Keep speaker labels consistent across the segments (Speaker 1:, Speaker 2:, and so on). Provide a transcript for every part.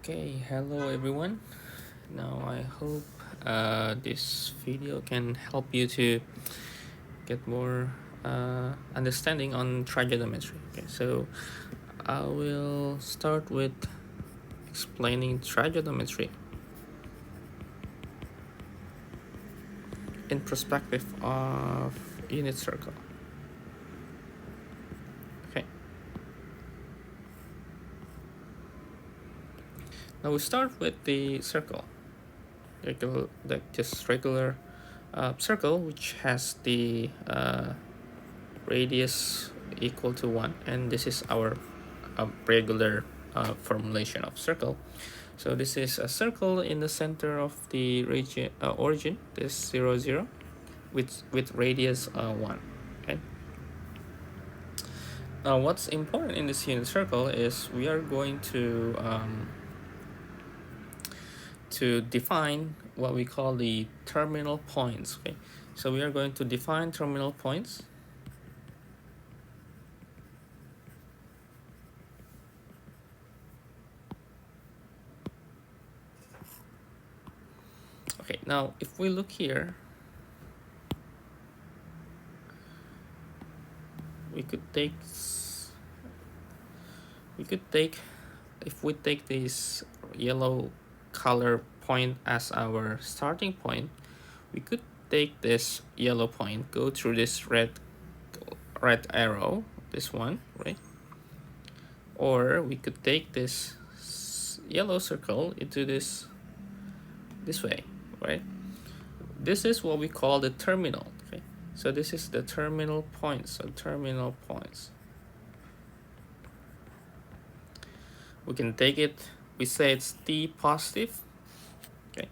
Speaker 1: Okay, hello everyone. Now I hope this video can help you to get more understanding on trigonometry. Okay, so I will start with explaining trigonometry in perspective of unit circle. Okay, now we start with the circle, just regular circle, which has the radius equal to 1, and this is our regular formulation of circle. So this is a circle in the center of the origin, this 0 0, with radius 1. Okay. Now what's important in this unit circle is we are going to define what we call the terminal points. Okay, so we are going to define terminal points. Okay, now if we look here, we could take if we take this yellow color point as our starting point, we could take this yellow point, go through this red arrow, this one, right? Or we could take this yellow circle into this way, right? This is what we call the terminal. Okay, so this is the terminal points. So terminal points, we can take it, we say it's t positive. Okay,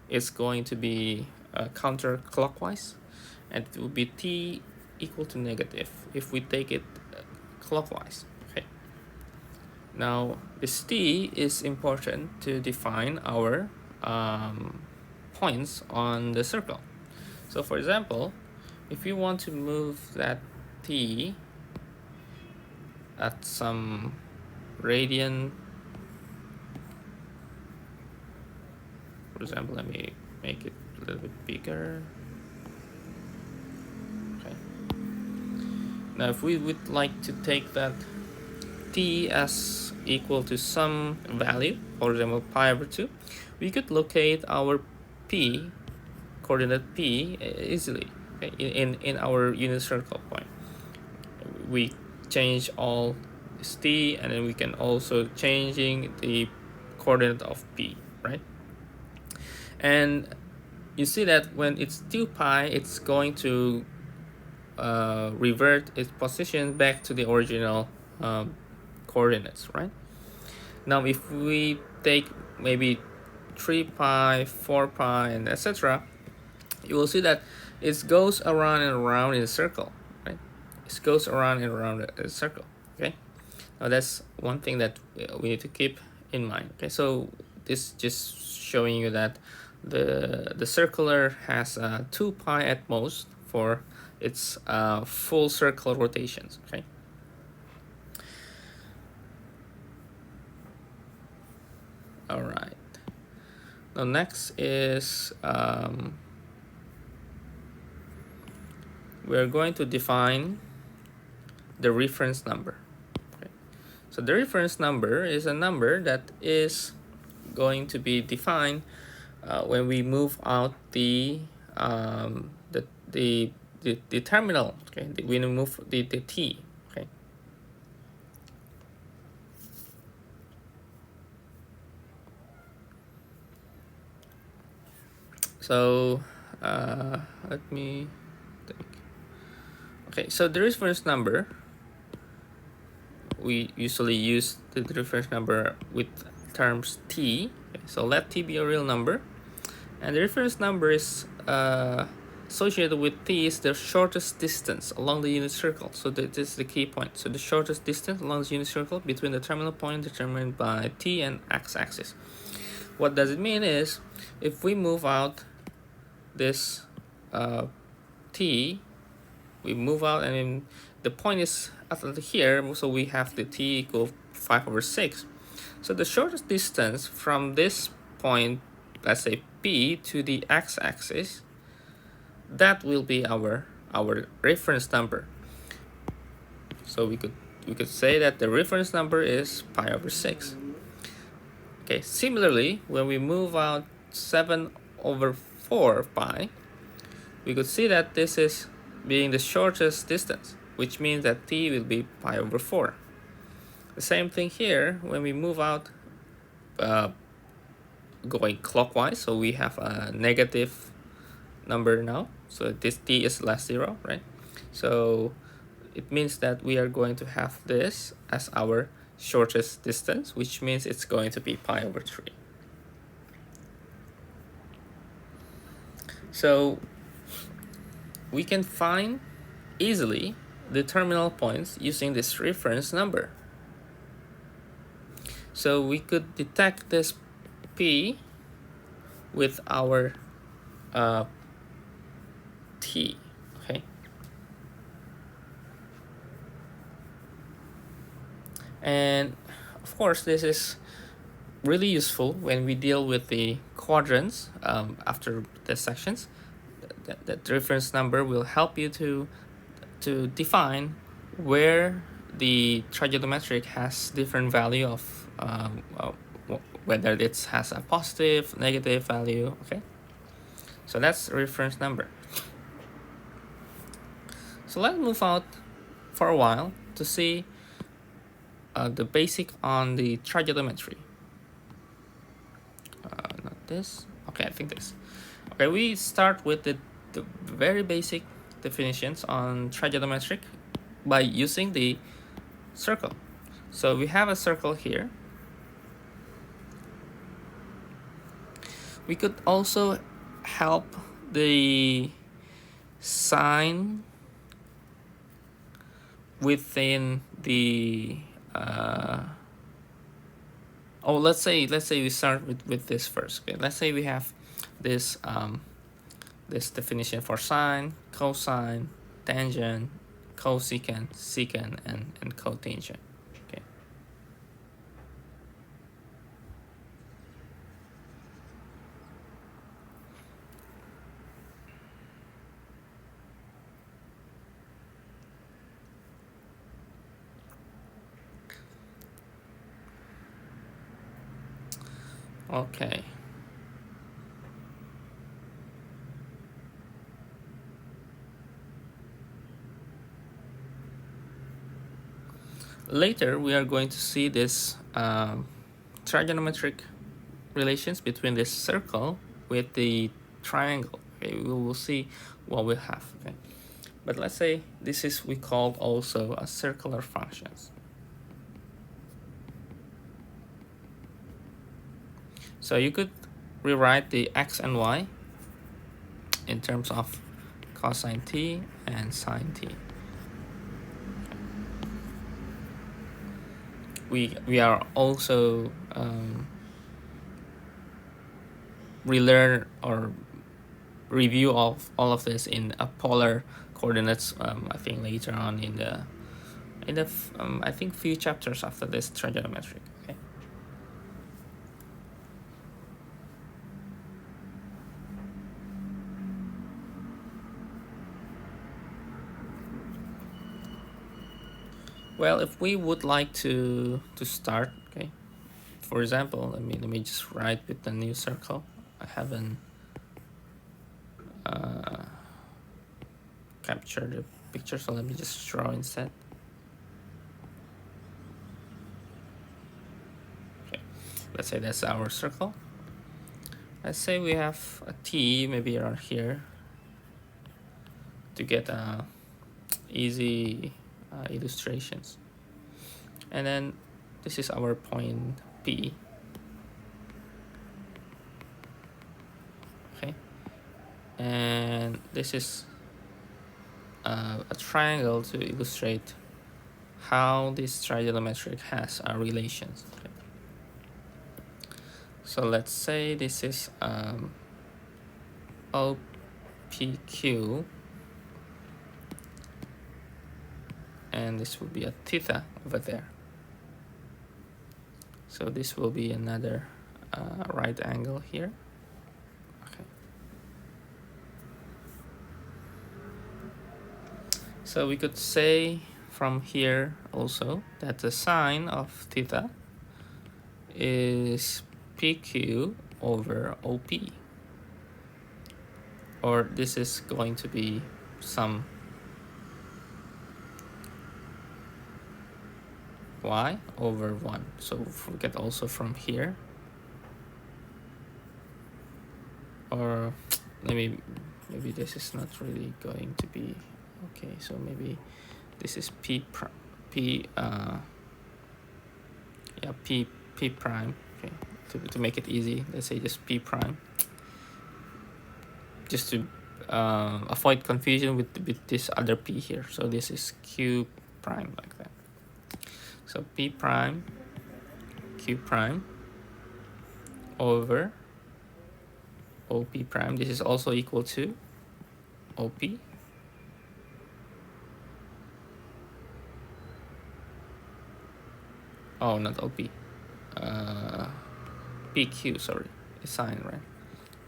Speaker 1: it's going to be counterclockwise, and it will be t equal to negative if we take it clockwise. Okay, now this t is important to define our points on the circle. So for example, if you want to move that t at some radian, for example, let me make it a little bit bigger. Okay, now if we would like to take that t as equal to some value, for example pi over 2, we could locate our p, coordinate p, easily. Okay, in our unit circle point, we change all this t, and then we can also changing the coordinate of p, right? And you see that when it's 2 pi, it's going to revert its position back to the original coordinates, right? Now if we take maybe 3 pi, 4 pi, and etc., you will see that it goes around and around in a circle, right? It goes around and around a circle. Okay, now that's one thing that we need to keep in mind. Okay, so this just showing you that the circular has 2 pi at most for its full circle rotations. Okay, all right. Now next is we're going to define the reference number. Okay, so the reference number is a number that is going to be defined when we move out the terminal. Okay, we move the t. Okay, so let me think. Okay, so the reference number, we usually use the reference number with terms t. Okay, so let t be a real number, and the reference number is associated with t is the shortest distance along the unit circle. So this is the key point. So the shortest distance along the unit circle between the terminal point determined by t and x-axis. What does it mean is, if we move out this t, we move out, and then the point is at here, so we have the t equal 5 over 6. So the shortest distance from this point, let's say P, to the x-axis, that will be our reference number. So we could say that the reference number is pi over 6. Okay, similarly, when we move out 7 over 4 pi, we could see that this is being the shortest distance, which means that t will be pi over 4. The same thing here when we move out going clockwise, so we have a negative number now, so this t is less 0, right? So it means that we are going to have this as our shortest distance, which means it's going to be pi over 3. So we can find easily the terminal points using this reference number. So we could detect this P with our T, okay? And of course, this is really useful when we deal with the quadrants after the sections. That reference number will help you to define where the trigonometric has different value of whether it has a positive, negative value, okay? So that's reference number. So let's move out for a while to see the basic on the trigonometry. Not this. Okay, I think this. Okay, we start with the very basic definitions on trigonometric by using the circle. So we have a circle here. We could also help the sign within the let's say we start with this first. Okay, let's say we have this this definition for sine, cosine, tangent, cosecant, secant, and cotangent. Okay. Okay. Later, we are going to see this trigonometric relations between this circle with the triangle. Okay, we will see what we have. Okay, but let's say this is we called also a circular functions. So you could rewrite the x and y in terms of cosine t and sine t. We are also relearn or review of all of this in a polar coordinates. I think later on in the I think few chapters after this trigonometric. Okay. Well, if we would like to start, okay, for example, let me just write with the new circle. I haven't captured the picture, so let me just draw instead. Okay, let's say that's our circle. Let's say we have a T maybe around here to get easy illustrations. And then this is our point P. Okay, and this is a triangle to illustrate how this trigonometric has relations. Okay. So let's say this is OPQ, and this would be a theta over there. So this will be another right angle here. Okay. So we could say from here also that the sine of theta is PQ over OP. Or this is going to be some y over 1. So if we get also from here, or maybe this is not really going to be okay. So maybe this is p prime. Okay, to make it easy, let's say just p prime, just to avoid confusion with this other p here. So this is q prime, like that. So p prime q prime over OP prime. This is also equal to OP. Oh, not OP. PQ, sorry. It's sine, right?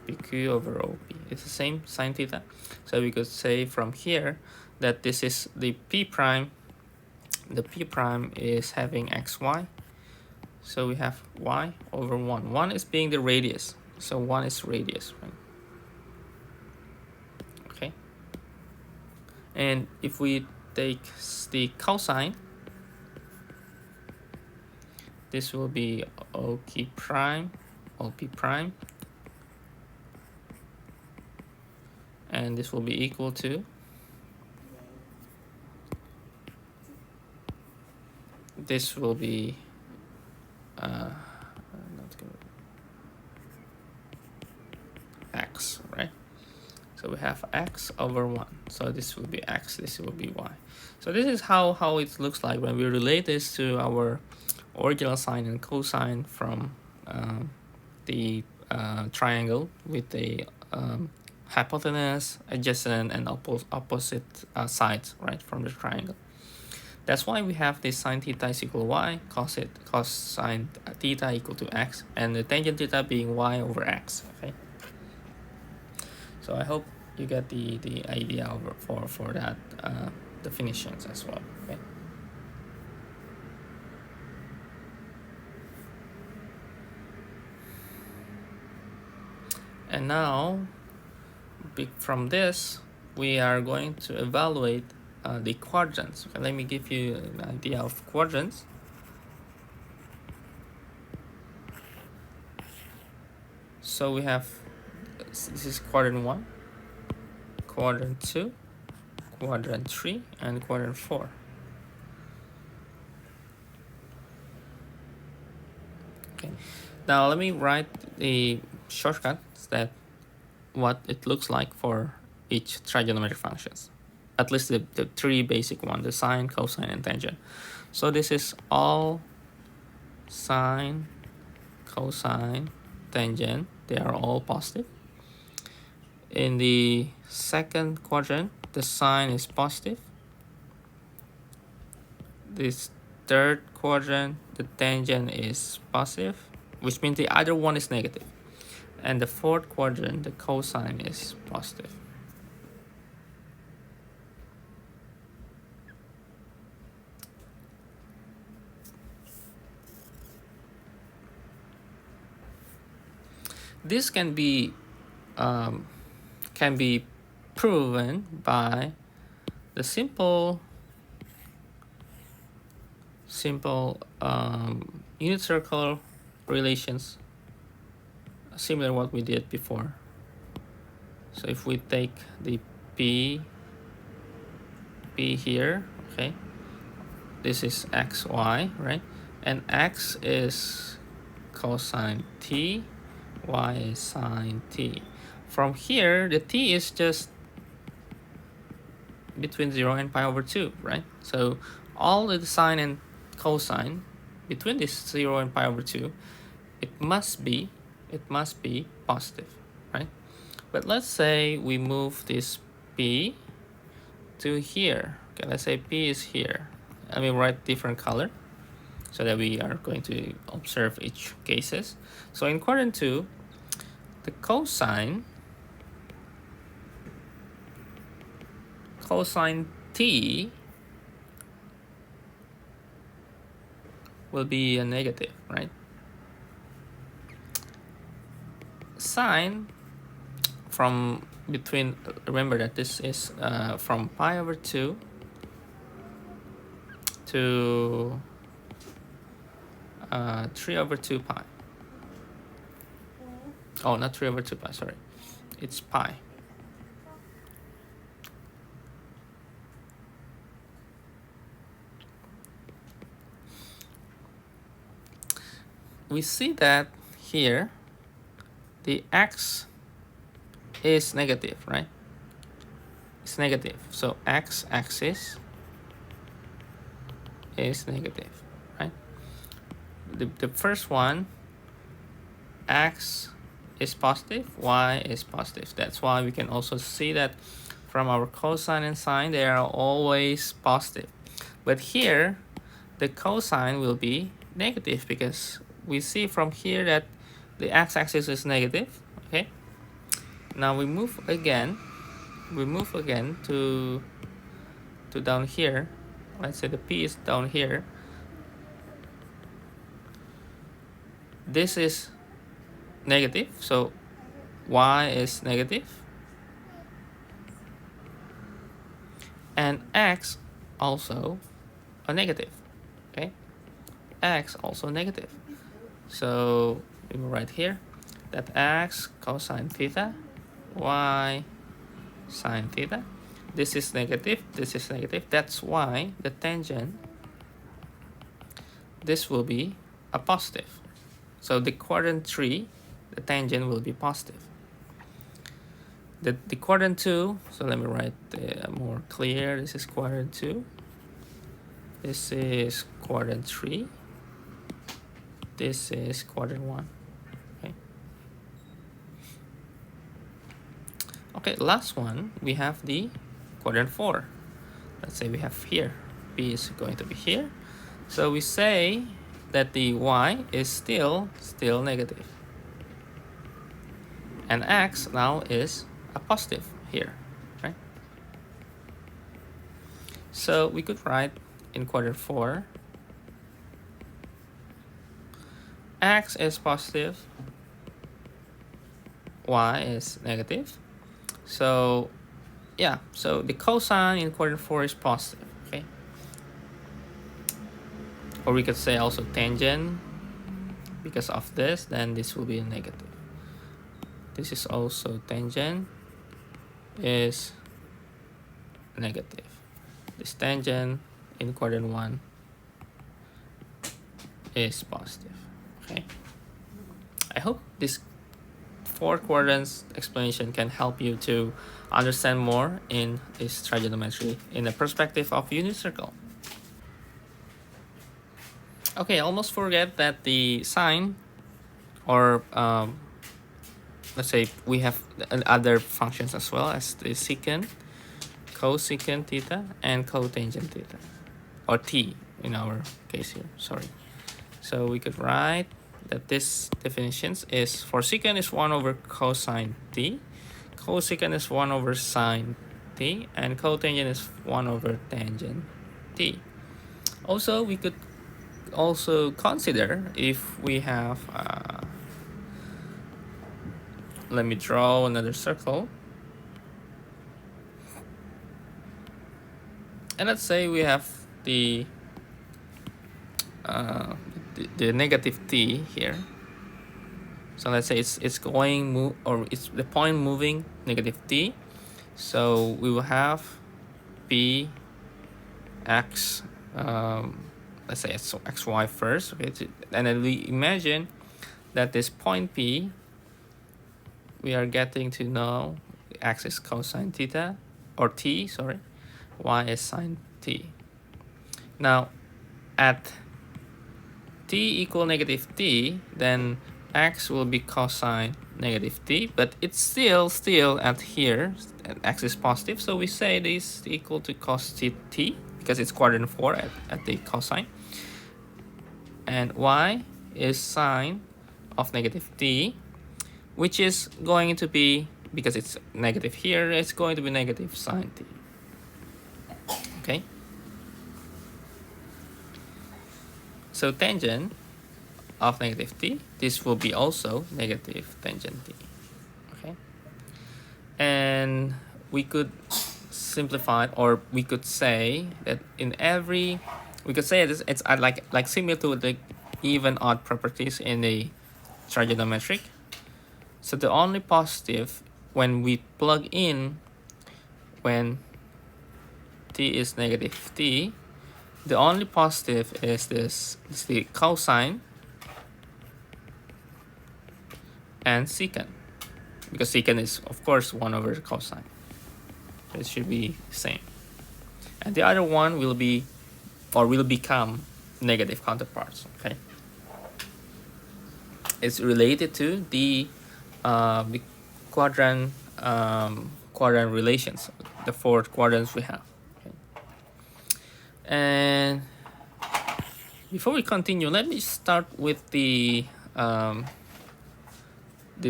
Speaker 1: PQ over OP. It's the same, sine theta. So we could say from here that this is the P prime. The P prime is having XY. So we have Y over 1. 1 is being the radius. So 1 is radius, right? Okay. And if we take the cosine, this will be OP prime, and this will be equal to this will be x, right? So we have x over 1. So this will be x, this will be y. So this is how it looks like when we relate this to our original sine and cosine from the triangle with the hypotenuse, adjacent, and opposite sides, right, from the triangle. That's why we have this sine theta is equal to y, cosine theta equal to x, and the tangent theta being y over x. Okay. So I hope you get the idea for that definitions as well. Okay. And now, from this, we are going to evaluate the quadrants. Okay, let me give you an idea of quadrants. So we have, this is quadrant 1, quadrant 2, quadrant 3, and quadrant 4. Okay, now let me write the shortcuts that what it looks like for each trigonometric functions. At least the three basic ones, the sine, cosine, and tangent. So this is all sine, cosine, tangent. They are all positive. In the second quadrant, the sine is positive. This third quadrant, the tangent is positive, which means the other one is negative. And the fourth quadrant, the cosine is positive. This can be proven by the simple unit circle relations, similar to what we did before. So if we take the P here, okay, this is xy, right? And x is cosine t, y is sine t. From here, the t is just between 0 and pi over 2, right? So all the sine and cosine between this 0 and pi over 2, it must be positive, right? But let's say we move this p to here. Okay, let's say p is here. Let me write different color. so that we are going to observe each cases. So in quadrant 2, the cosine t will be a negative, right? Sine from between, remember that this is from pi over 2 to 3 over 2 pi. Oh, not 3 over 2 pi, sorry. It's pi. We see that here the x is negative, right? It's negative. So x-axis is negative, right? The first one, x is positive, y is positive. That's why we can also see that from our cosine and sine, they are always positive. But here, the cosine will be negative because we see from here that the x-axis is negative, okay? Now we move again to down here. Let's say the p is down here. This is negative, so y is negative, and x also a negative, okay? X also negative. So we will write here that x cosine theta, y sine theta. This is negative, this is negative. That's why the tangent, this will be a positive. So the quadrant 3, the tangent will be positive. The quadrant 2, so let me write more clear. This is quadrant 2. This is quadrant 3. This is quadrant 1. Okay. Okay, last one, we have the quadrant 4. Let's say we have here, p is going to be here. So we say that the y is still negative. And x now is a positive here, right? So we could write in quadrant 4, x is positive, y is negative. So yeah, so the cosine in quadrant 4 is positive, okay? Or we could say also tangent, because of this, then this will be a negative. This is also tangent is negative. This tangent in quadrant 1 is positive, okay? I hope this 4 quadrants explanation can help you to understand more in this trigonometry in the perspective of unit circle. Okay, almost forget that the sine, or let's say we have other functions as well as the secant, cosecant theta, and cotangent theta, or t in our case here, sorry. So we could write that this definitions is for secant is 1 over cosine t, cosecant is 1 over sine t, and cotangent is 1 over tangent t. Also, we could also consider if we have let me draw another circle, and let's say we have the negative t here. So let's say it's going or it's the point moving negative t. So we will have p x, let's say it's xy first, okay? And then we imagine that this point p, we are getting to know x is cosine theta, or t, sorry, y is sine t. Now at t equal negative t, then x will be cosine negative t, but it's still at here, x is positive, so we say this equal to cos t because it's quadrant 4 at the cosine. and y is sine of negative t, which is going to be, because it's negative here, it's going to be negative sine t. Okay. So tangent of negative t, this will be also negative tangent t. Okay. And we could simplify, or we could say that in every, we could say it's like similar to the even odd properties in the trigonometric. So the only positive when we plug in when t is negative t, the only positive is this, is the cosine and secant, because secant is of course 1 over cosine. It should be the same. And the other one will be, or will become, negative counterparts. Okay. It's related to the quadrant quadrant relations, the 4 quadrants we have. Okay. And before we continue, let me start with the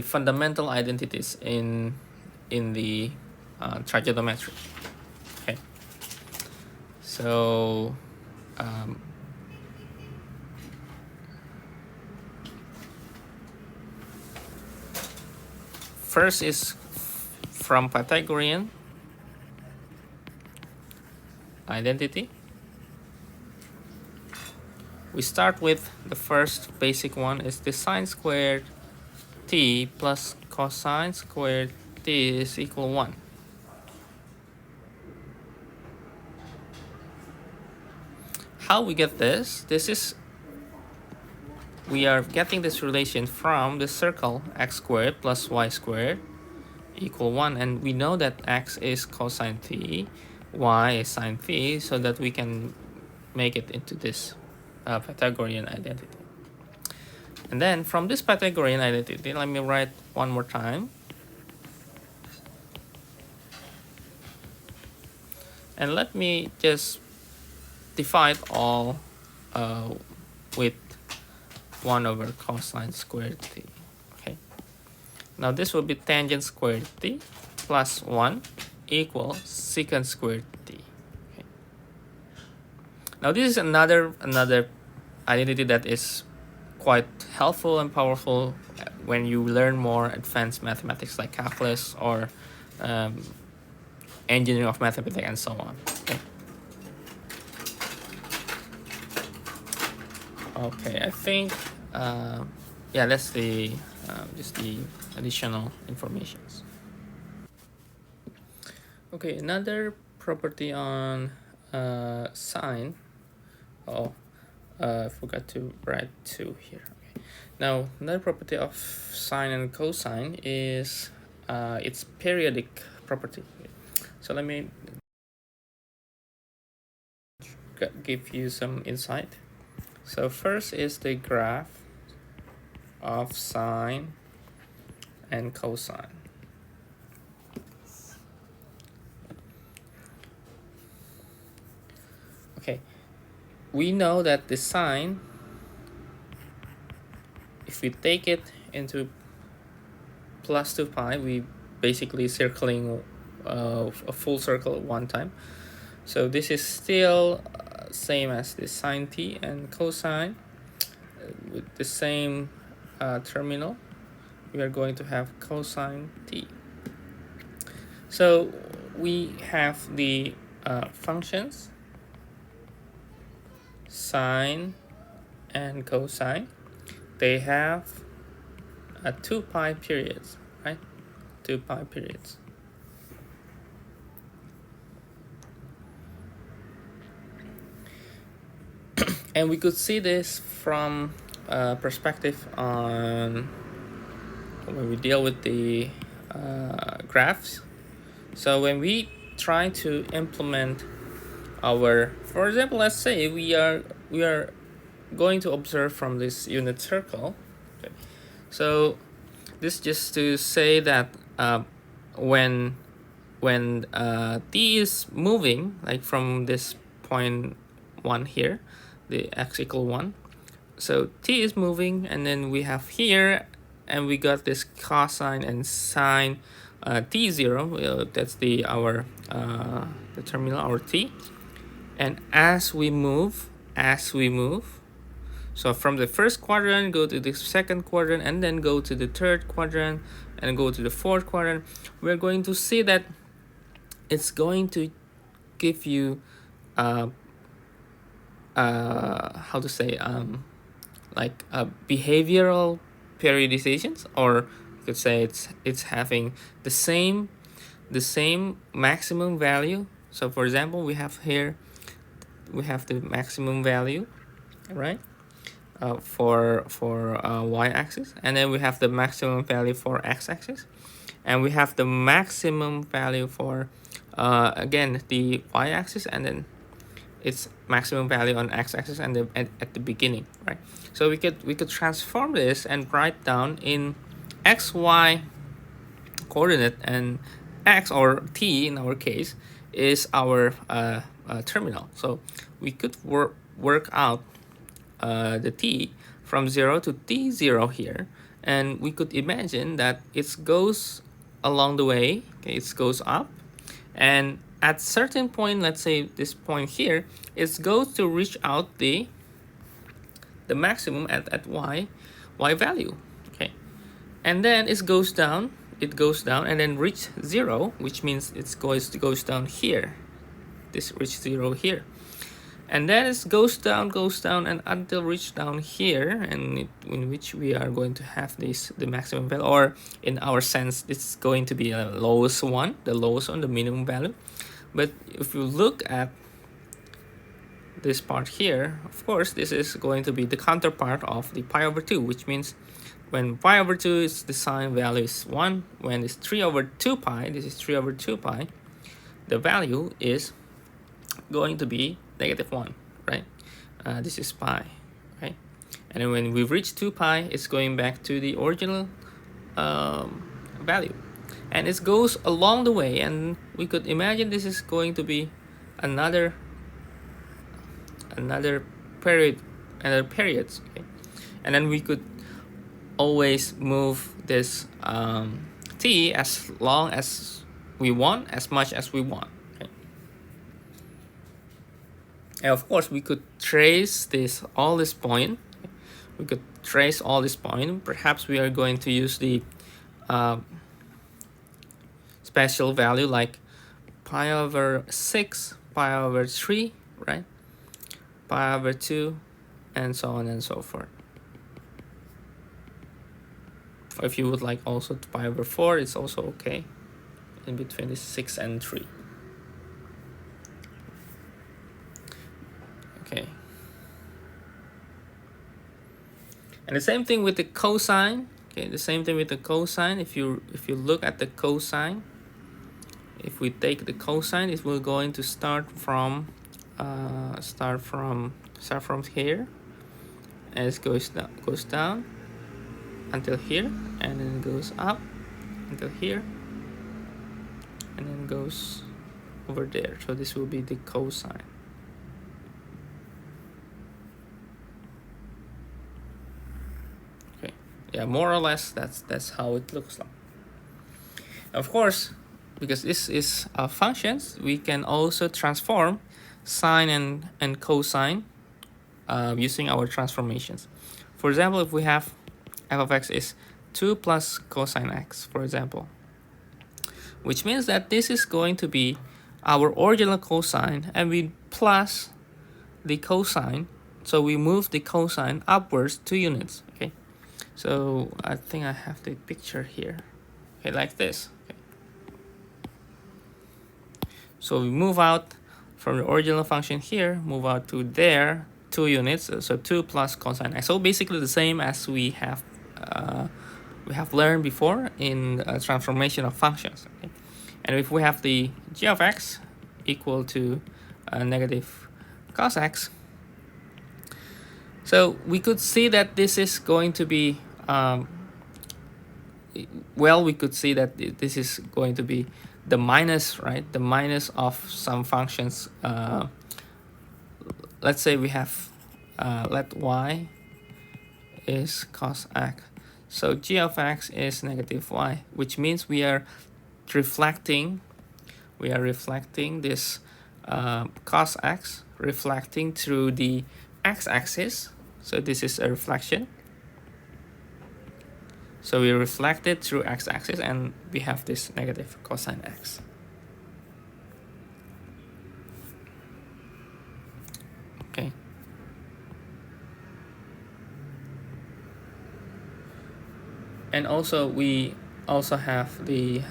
Speaker 1: fundamental identities in the trigonometry. Okay. So first is from Pythagorean identity. We start with the first basic one, is the sine squared t plus cosine squared t is equal 1. How we get this? This is, we are getting this relation from the circle x squared plus y squared equal 1, and we know that x is cosine t, y is sine t, so that we can make it into this Pythagorean identity. And then from this Pythagorean identity, let me write one more time. And let me just divide all with 1 over cosine squared t. Okay. Now this will be tangent squared t plus 1 equals secant squared t. Okay. Now this is another identity that is quite helpful and powerful when you learn more advanced mathematics like calculus or engineering of mathematics and so on. Okay. Okay, I think yeah, that's the just the additional informations. Okay, another property on sine. Oh, I forgot to write 2 here. Okay. Now, another property of sine and cosine is its periodic property. So let me give you some insight. So first is the graph of sine and cosine. Okay, we know that the sine, if we take it into plus 2 pi, we basically circling a full circle at one time. So this is still same as the sine t, and cosine with the same terminal, we are going to have cosine t. So we have the functions sine and cosine. They have 2 pi periods, right? 2 pi periods. And we could see this from perspective on when we deal with the graphs. So when we try to implement our, for example, let's say we are going to observe from this unit circle. Okay. So this just to say that when t is moving, like from this point 1 here, the x equal 1, So t is moving, and then we have here, and we got this cosine and sine t0. That's the terminal, our t. And as we move, so from the first quadrant, go to the second quadrant, and then go to the third quadrant, and go to the fourth quadrant, we're going to see that it's going to give you how to say like behavioral periodizations, or you could say it's having the same maximum value. So for example, we have here, we have the maximum value, right, for y-axis, and then we have the maximum value for x-axis, and we have the maximum value for again the y-axis, and then its maximum value on x-axis and at the beginning, right? So we could transform this and write down in xy coordinate, and x, or t in our case, is our terminal. So we could work out the t from 0 to t0 here, and we could imagine that it goes along the way, okay, it goes up, and at certain point, let's say this point here, it goes to reach out the maximum at y value, okay, and then it goes down, and then reach 0, which means it goes down here, this reach 0 here, and then it goes down and until reach down here, and in which we are going to have the maximum value, or in our sense it's going to be the lowest one, the minimum value. But if you look at this part here, of course this is going to be the counterpart of the pi over 2, which means when pi over 2 is the sine value is 1, when it's 3 over 2 pi, this is 3 over 2 pi, the value is going to be -1, right? This is pi, right? And then when we reach 2 pi, it's going back to the original value. And it goes along the way, and we could imagine this is going to be another periods, okay? And then we could always move this t as long as we want, as much as we want, okay? And of course we could trace all this point. We could trace all this point. Perhaps we are going to use the special value like pi over 6, pi over 3, right? Pi over 2, and so on and so forth. If you would like also to pi over 4, it's also okay, in between the 6 and 3. Okay. And the same thing with the cosine. Okay, the same thing with the cosine. If you look at the cosine, if we take the cosine, it will going to start from here, and it goes down until here, and then it goes up until here, and then goes over there. So this will be the cosine. Okay, yeah, more or less that's how it looks like. Of course, because this is functions, we can also transform sine and cosine using our transformations. For example, if we have f of x is 2 plus cosine x, for example, which means that this is going to be our original cosine, and we plus the cosine, so we move the cosine upwards 2 units, okay? So I think I have the picture here, okay, like this, okay? So we move out from the original function here, move out to there, 2 units, so 2 plus cosine x. So basically the same as we have learned before in transformation of functions, okay? And if we have the g of x equal to negative cos x, so we could see that this is going to be we could see that this is going to be the minus, right? The minus of some functions. Let's say we have let y is cos x. So g of x is negative y, which means we are reflecting this cos x reflecting through the x-axis. So this is a reflection. So we reflect it through x-axis and we have this negative cosine x. Okay. And also we also have the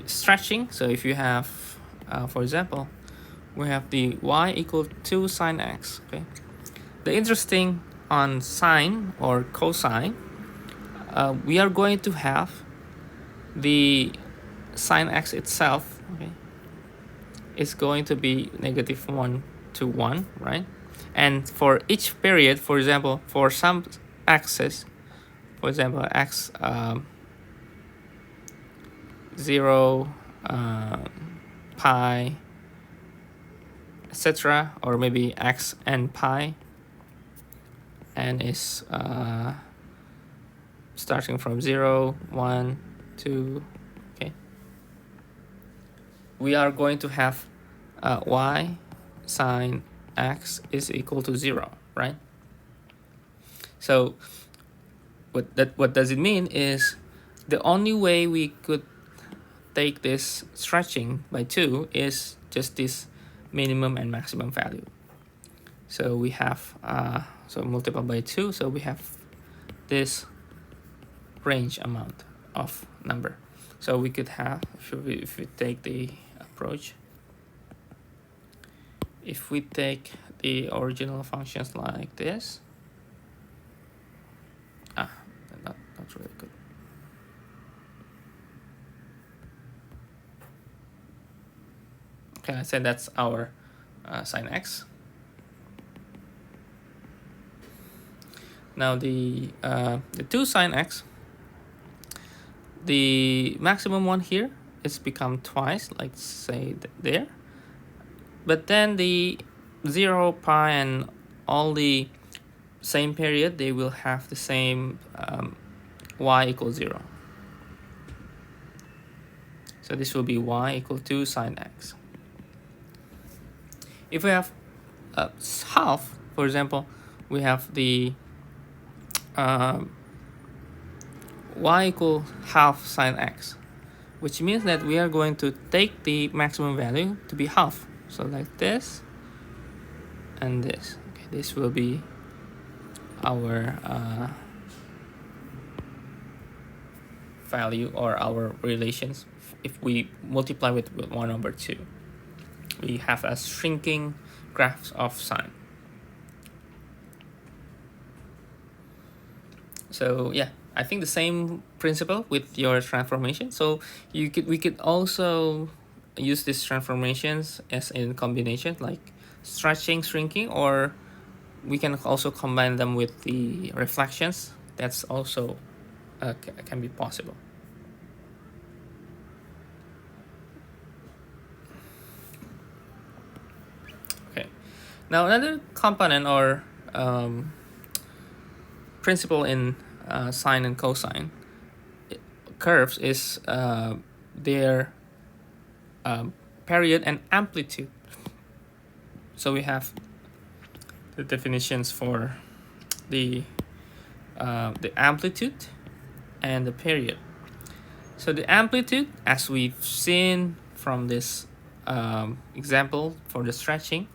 Speaker 1: stretching. So if you have, for example, we have the y equal to sine x. Okay. The interesting on sine or cosine, we are going to have the sine x itself. Okay, is going to be negative 1 to 1, right? And for each period, for example, for some axis, for example, x 0, pi, etc., or maybe x and pi, and is starting from 0, 1, 2. Okay, we are going to have y sine x is equal to 0, right? So what does it mean is the only way we could take this stretching by 2 is just this minimum and maximum value. So we have so multiple by 2, so we have this range amount of number. So we could have, if we take the approach, if we take the original functions like this, not really good. Okay, I said that's our sine x. Now the 2 sine x, the maximum one here is become twice, like say there. But then the 0, pi, and all the same period, they will have the same y equals 0. So this will be y equal to sine x. If we have half, for example, we have the y equal half sine x, which means that we are going to take the maximum value to be half. So like this and this. Okay, this will be our value or our relations. If we multiply with 1 over 2, we have a shrinking graph of sine. So yeah, I think the same principle with your transformation. So we could also use these transformations as in combination, like stretching, shrinking, or we can also combine them with the reflections. That's also can be possible. Okay, now another component or principle in sine and cosine curves is their period and amplitude. So we have the definitions for the amplitude and the period. So the amplitude, as we've seen from this example for the stretching,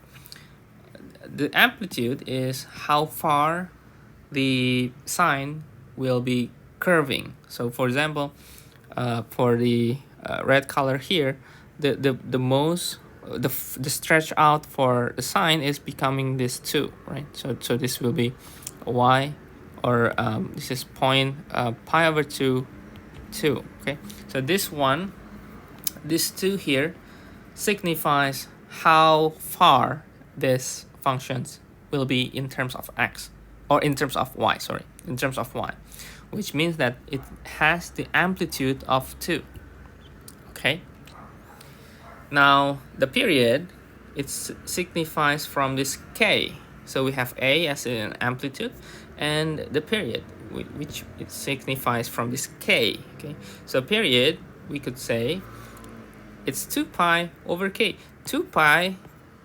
Speaker 1: the amplitude is how far the sine will be curving. So for example, for the red color here, the most the stretch out for the sine is becoming this 2, right? So this will be y, or this is point pi over 2. Okay, so this 2 here signifies how far this functions will be in terms of x, or in terms of y, sorry, in terms of y, which means that it has the amplitude of 2. Okay, now the period, it signifies from this k. So we have A as an amplitude, and the period, which it signifies from this K. Okay, so period, we could say it's 2 pi over K. 2 pi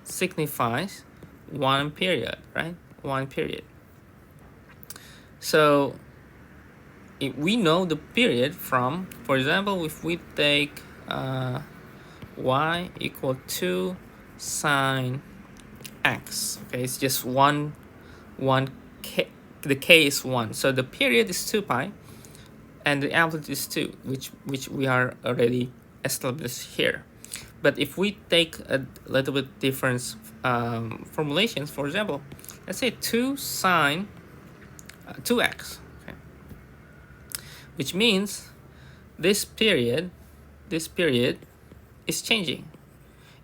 Speaker 1: signifies 1 period, right? 1 period. So if we know the period from, for example, if we take y equal to sine x, okay, it's just one k, the k is 1, so the period is 2 pi and the amplitude is 2, which we are already established here. But if we take a little bit different formulations, for example, let's say 2 sine 2x, okay, which means this period is changing.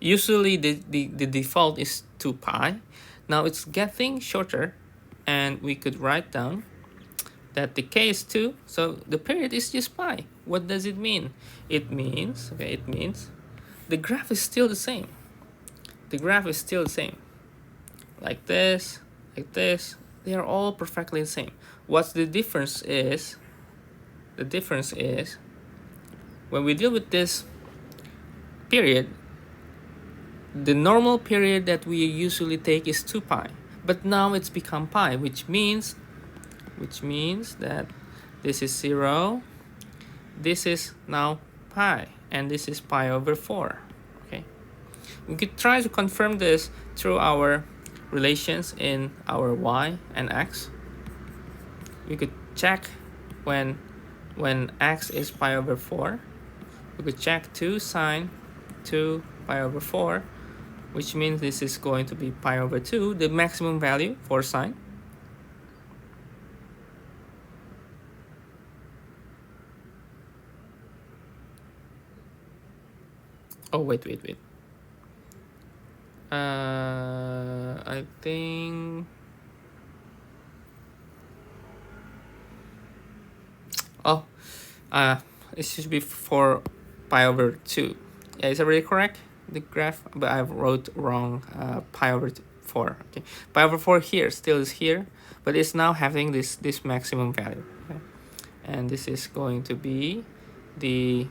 Speaker 1: Usually the default is 2 pi. Now it's getting shorter, and we could write down that the k is 2, so the period is just pi. What does it mean? It means, okay, it means the graph is still the same. The graph is still the same. Like this, they are all perfectly the same. What's the difference is, the difference is when we deal with this period, the normal period that we usually take is 2 pi, but now it's become pi, which means that this is 0, this is now pi, and this is pi over 4. Okay, we could try to confirm this through our relations in our y and x. We could check when x is pi over 4. We could check 2 sine 2 pi over 4, which means this is going to be pi over 2, the maximum value for sine. Oh, wait. I think... Oh, it should be 4 pi over 2. Yeah, is that really correct? The graph, but I wrote wrong. Pi over 4. Okay, pi over 4 here still is here, but it's now having this maximum value. Okay? And this is going to be the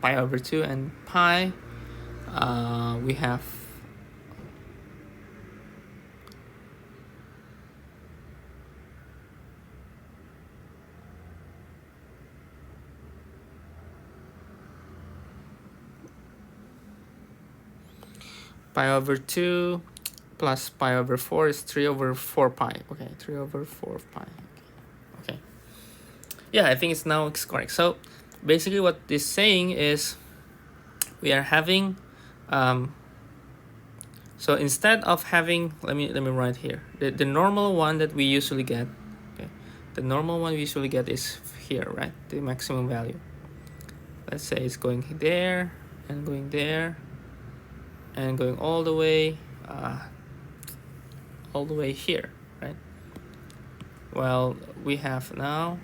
Speaker 1: pi over 2, and pi, we have pi over 2 plus pi over 4 is 3 over 4 pi. Okay, 3 over 4 pi. Okay. Yeah, I think it's now correct. So basically what this is saying is we are having so instead of having, let me write here, the normal one that we usually get, okay, the normal one we usually get is here, right? The maximum value. Let's say it's going there and going there and going all the way here, right? Well, we have now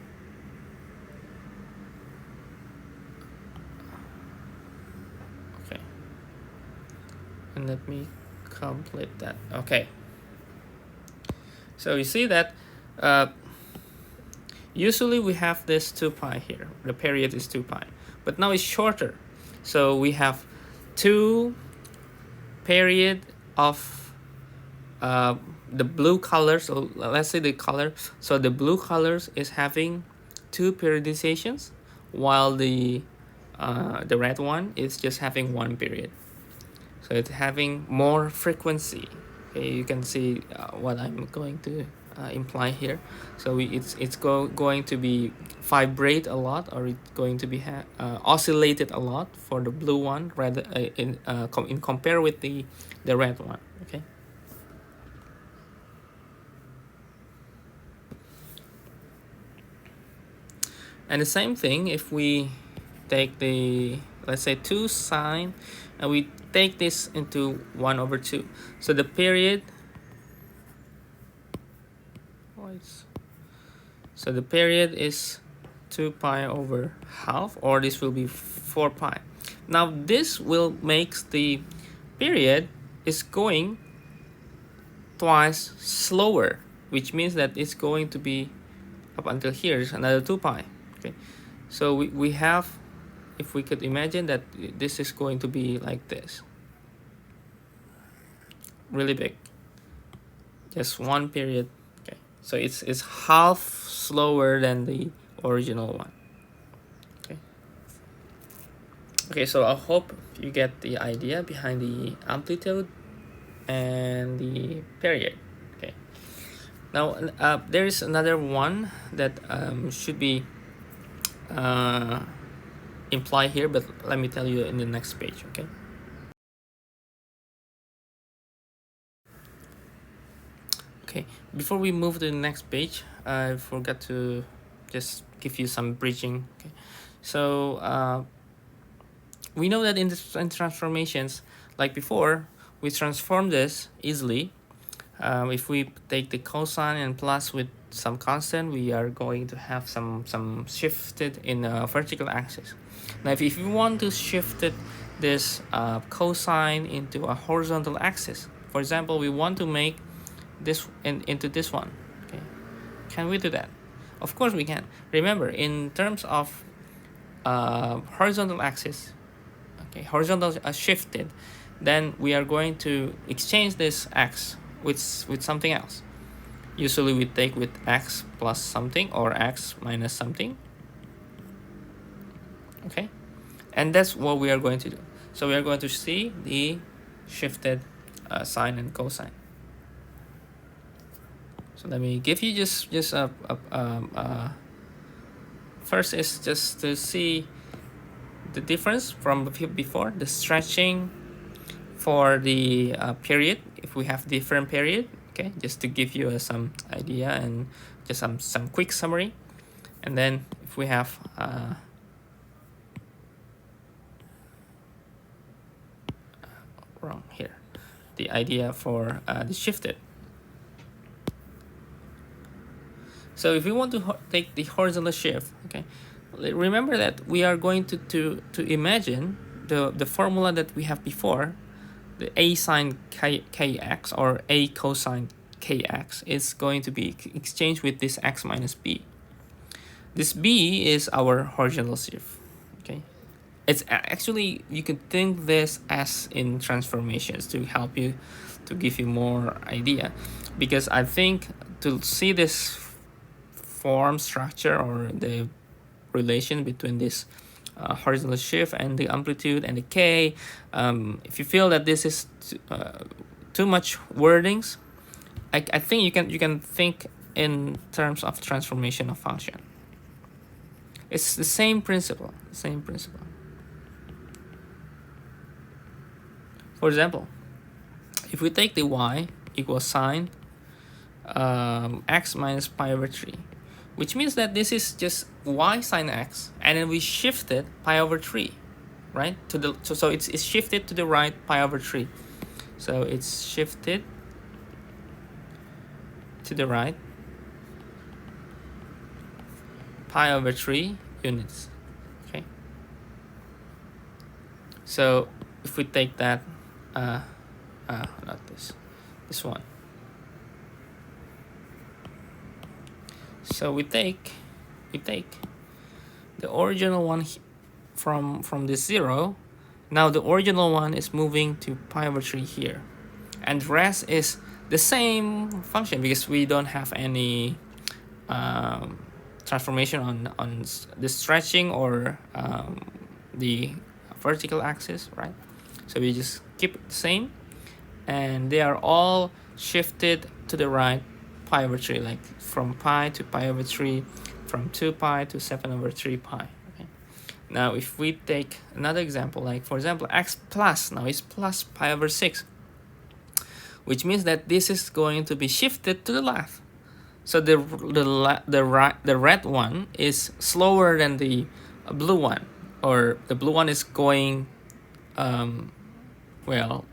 Speaker 1: and let me complete that. Okay, so you see that usually we have this 2 pi here, the period is 2 pi, but now it's shorter, so we have 2 period of the blue color. So let's say the color, so the blue colors is having 2 periodizations, while the red one is just having 1 period. So it's having more frequency. Okay, you can see what I'm going to imply here. So it's going to be vibrate a lot, or it's going to be oscillated a lot for the blue one, rather in compare with the red one. Okay. And the same thing if we take the, let's say 2 sine, and we take this into 1 over 2. So the period, so the period is 2 pi over half, or this will be 4 pi. Now this will make the period is going twice slower, which means that it's going to be up until here is another 2 pi. Okay, so we have, if we could imagine that this is going to be like this, really big, just one period. Okay, so it's half slower than the original one. Okay, so I hope you get the idea behind the amplitude and the period. Okay, now there is another one that should be implied here, but let me tell you in the next page. Okay. Okay, before we move to the next page, I forgot to just give you some bridging. Okay, so we know that in transformations, like before, we transform this easily. If we take the cosine and plus with some constant, we are going to have some shifted in a vertical axis. Now, if you want to shift this cosine into a horizontal axis, for example, we want to make this into this one. Okay, can we do that? Of course we can. Remember, in terms of horizontal axis, okay, horizontal shifted, then we are going to exchange this x with something else. Usually we take with x plus something or x minus something. Okay, and that's what we are going to do. So we are going to see the shifted sine and cosine. So let me give you just first is just to see the difference from before, the stretching for the period, if we have different period. Okay, just to give you some idea and just some quick summary. And then if we have wrong here, the idea for the shifted. So if we want to take the horizontal shift, okay, remember that we are going to imagine the formula that we have before, the a sine kx or a cosine kx is going to be exchanged with this x minus b. This b is our horizontal shift. Okay, it's actually, you could think this as in transformations to help you, to give you more idea, because I think to see this form structure or the relation between this horizontal shift and the amplitude and the k, if you feel that this is too much wordings, I think you can think in terms of transformation of function. It's the same principle. For example, if we take the y equals sine x minus pi over 3, which means that this is just y sine x, and then we shifted pi over 3, right? So it's shifted to the right pi over 3. So it's shifted to the right pi over 3 units. Okay. So if we take that, not this one. So we take the original one from the 0. Now the original one is moving to pi over 3 here, and the rest is the same function because we don't have any transformation on the stretching or the vertical axis, right? So we just keep it the same, and they are all shifted to the right pi over 3, like from pi to pi over 3, from 2 pi to 7 over 3 pi. Okay. Now if we take another example, like for example x plus, now is plus pi over 6, which means that this is going to be shifted to the left. So the red one is slower than the blue one, or the blue one is going well,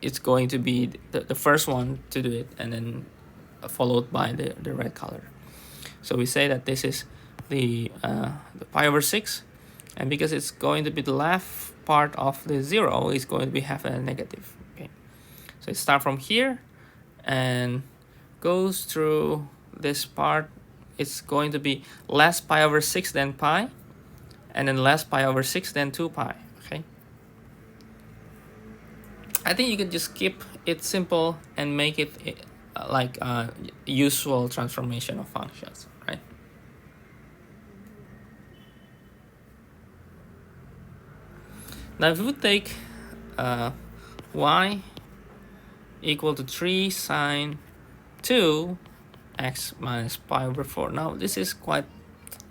Speaker 1: it's going to be the first one to do it, and then followed by the red color. So we say that this is the pi over 6, and because it's going to be the left part of the 0, it's going to have a negative. Okay, so it starts from here, and goes through this part, it's going to be less pi over 6 than pi, and then less pi over 6 than 2 pi. Okay, I think you can just keep it simple and make it like a usual transformation of functions, right? Now if we take y equal to 3 sine 2 x minus pi over 4. Now this is quite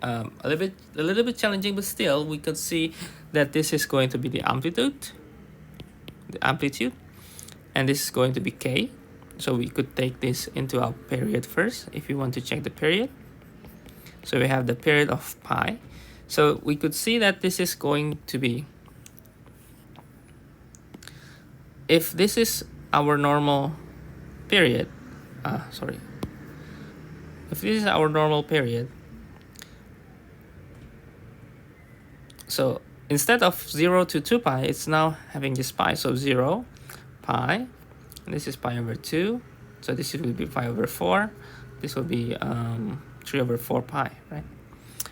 Speaker 1: a little bit challenging, but still we could see that this is going to be the amplitude, and this is going to be k. So we could take this into our period first if you want to check the period. So we have the period of pi. So we could see that this is going to be, if this is our normal period, if this is our normal period, so instead of 0 to 2 pi, it's now having this pi. So 0, pi, and this is pi over 2. So this will be pi over 4. This will be 3 over 4 pi, right?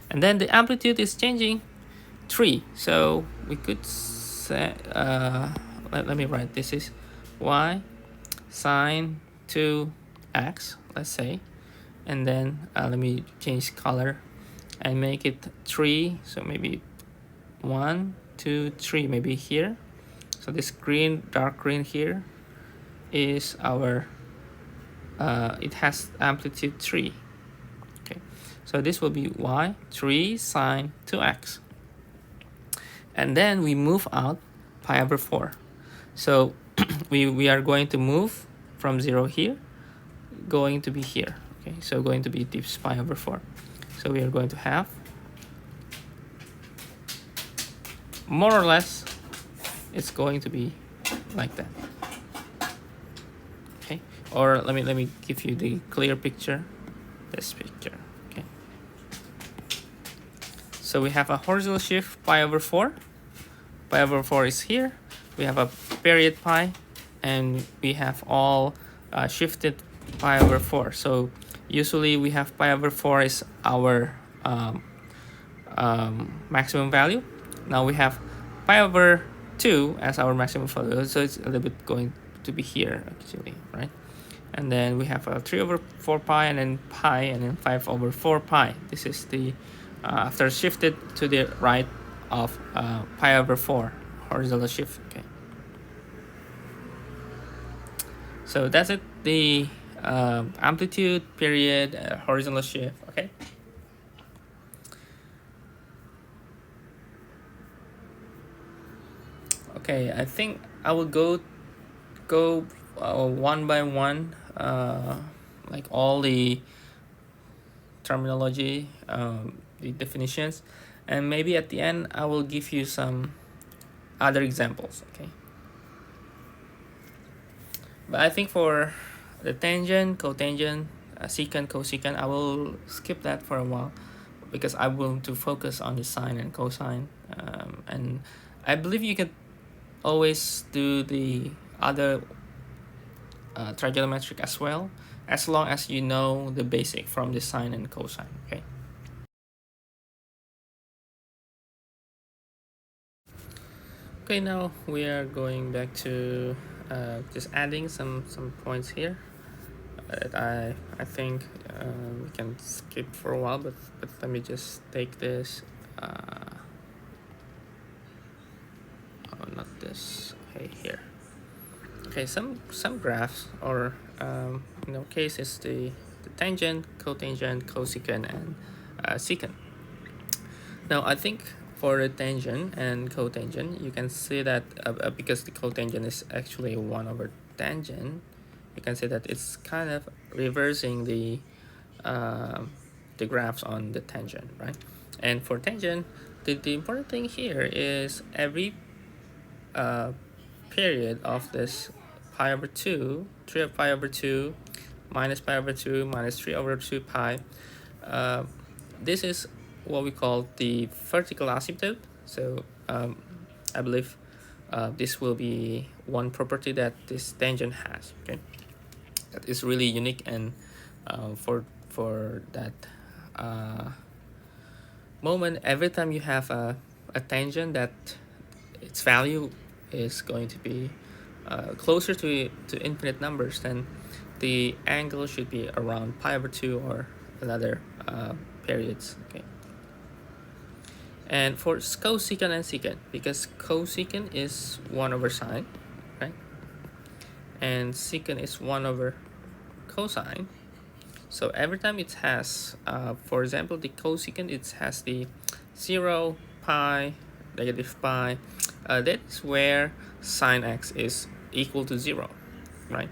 Speaker 1: And then the amplitude is changing 3. So we could say, let me write, this is y sine 2x, let's say. And then let me change color and make it 3. So maybe 1, 2, 3, maybe here. So this green, dark green here is our, it has amplitude 3. Okay, so this will be y 3 sine 2x. And then we move out pi over 4. So we are going to move from 0 here, going to be here. Okay, so going to be this pi over 4. So we are going to have, more or less, it's going to be like that. Okay, or let me give you the clear picture, this picture. Okay, so we have a horizontal shift pi over 4. Pi over 4 is here. We have a period pi, and we have all shifted pi over 4. So usually we have pi over 4 is our maximum value. Now we have pi over 2 as our maximum value, so it's a little bit going to be here actually, right? And then we have a 3 over 4 pi, and then pi, and then 5 over 4 pi. This is the after shifted to the right of pi over 4 horizontal shift. Okay, so that's it, the amplitude, period, horizontal shift. Okay, okay, I think I will go one by one, like all the terminology, the definitions, and maybe at the end I will give you some other examples. Okay, but I think for the tangent, cotangent, secant, cosecant, I will skip that for a while because I want to focus on the sine and cosine, and I believe you can always do the other trigonometric as well, as long as you know the basic from the sine and cosine. Okay, okay, now we are going back to just adding some points here that I think we can skip for a while, but let me just take this, oh, not this, okay, here. Okay, some graphs, or cases, the tangent, cotangent, cosecant, and secant. Now I think for the tangent and cotangent, you can see that because the cotangent is actually 1 over tangent, you can see that it's kind of reversing the graphs on the tangent, right? And for tangent, the important thing here is every period of this pi over 2, 3 of pi over 2, minus pi over 2, minus 3 over 2 pi, this is what we call the vertical asymptote. So I believe this will be one property that this tangent has. Okay, that is really unique, and for that moment, every time you have a tangent that its value is going to be closer to infinite numbers, then the angle should be around pi/2 or another periods. Okay. And for cosecant and secant, because cosecant is 1/sine, right? And secant is 1/cosine. So every time it has, for example, the cosecant, it has the 0, pi, negative pi. That's where sine x is equal to 0, right?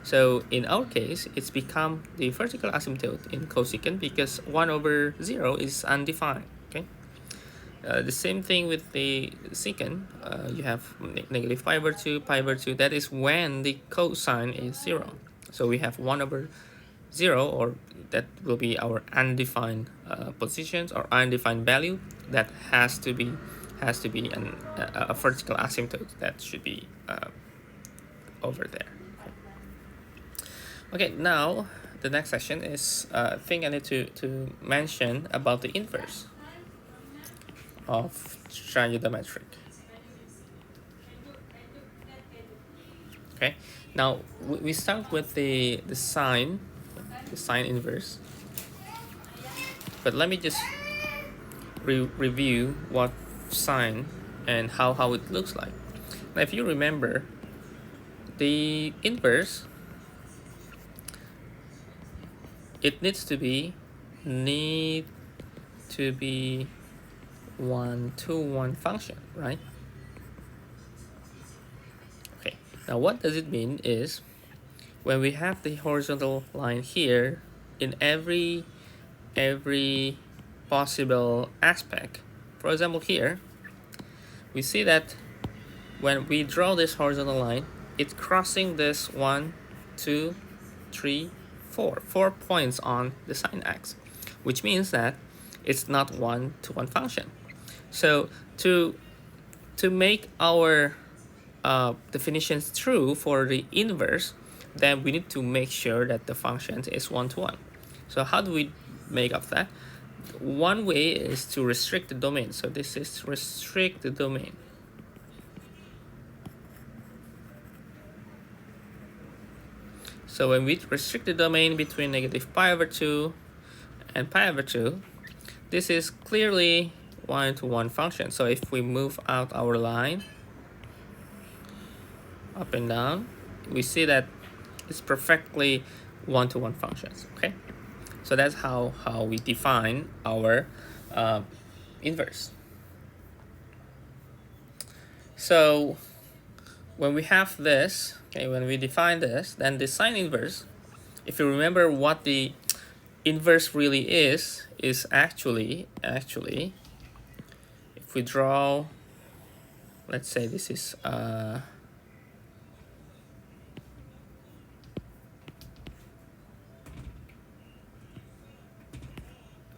Speaker 1: So in our case, it's become the vertical asymptote in cosecant because 1/0 is undefined. Okay. The same thing with the secant. You have negative pi/2, pi/2. That is when the cosine is 0. So we have 1/0, or that will be our undefined positions or undefined value that has to be a vertical asymptote that should be over there. Okay, now the next section is thing I need to mention about the inverse of trigonometric. Okay, now we start with the sine inverse, but let me just review what sine and how it looks like. Now, if you remember, the inverse, it needs to be 1-to-1 function, right? Okay, now what does it mean is when we have the horizontal line here, in every possible aspect, for example here, we see that when we draw this horizontal line, it's crossing this 1, 2, 3, 4 points on the sine x, which means that it's not 1-to-1 function. So to make our definitions true for the inverse, then we need to make sure that the function is 1-to-1. So how do we make up that? One way is to restrict the domain. So this is restrict the domain. So when we restrict the domain between negative pi/2 and pi/2, this is clearly 1-to-1 function. So if we move out our line up and down, we see that it's perfectly 1-to-1 functions. Okay, so that's how we define our inverse. So when we have this, okay, when we define this, then the sine inverse, if you remember what the inverse really is actually, if we draw, let's say this is okay,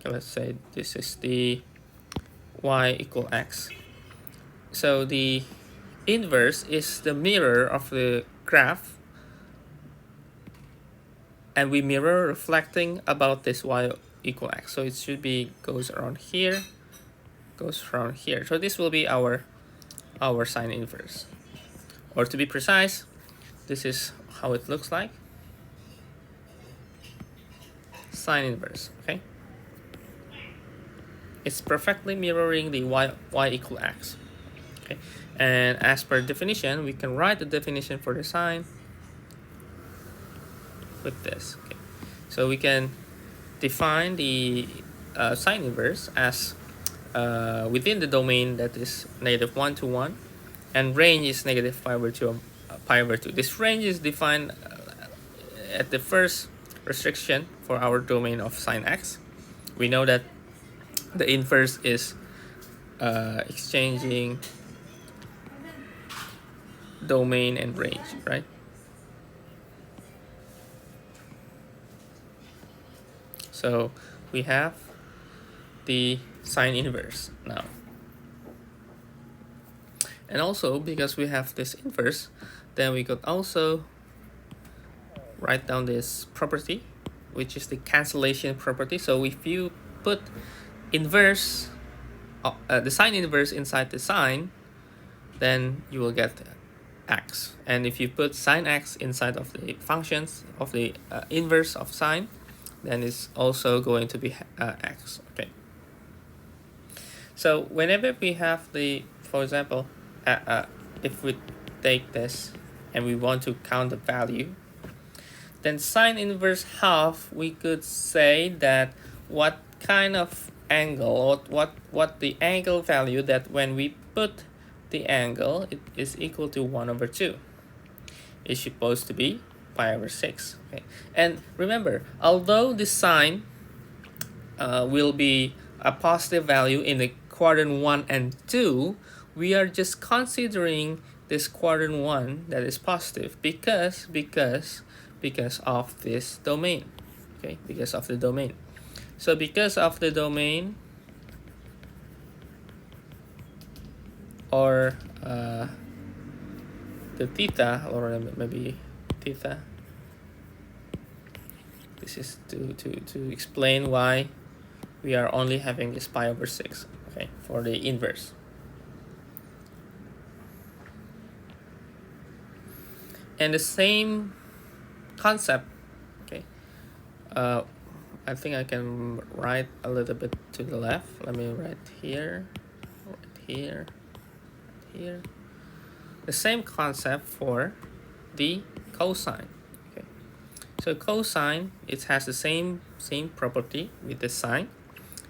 Speaker 1: let's say this is the y equal x. So the inverse is the mirror of the graph, and we mirror reflecting about this y equal x. So it should be goes around here, goes around here. So this will be our sine inverse. Or to be precise, this is how it looks like. Sine inverse, okay? It's perfectly mirroring the y equal x. Okay, and as per definition, we can write the definition for the sine with this. Okay, so we can define the sine inverse as within the domain that is negative 1-to-1, and range is negative pi/2. This range is defined at the first restriction for our domain of sine x. We know that the inverse is exchanging domain and range, right? So we have the sine inverse now. And also, because we have this inverse, then we could also write down this property, which is the cancellation property. So if you put inverse, the sine inverse inside the sine, then you will get x. And if you put sine x inside of the functions of the inverse of sine, then it's also going to be x. Okay. So whenever we have the, for example, if we take this and we want to count the value, then sine inverse half, we could say that what kind of angle, or what the angle value that when we put the angle, it is equal to 1/2. It's supposed to be pi/6. Okay. And remember, although the sine will be a positive value in the quadrant 1 and 2, we are just considering this quadrant 1 that is positive because of this domain. Okay, because of the domain. So because of the domain, or the theta, or maybe theta, this is to explain why we are only having this pi/6, okay, for the inverse. And the same concept, okay, I think I can write a little bit to the left. Let me write here, here. The same concept for the cosine. Okay, so cosine, it has the same property with the sine,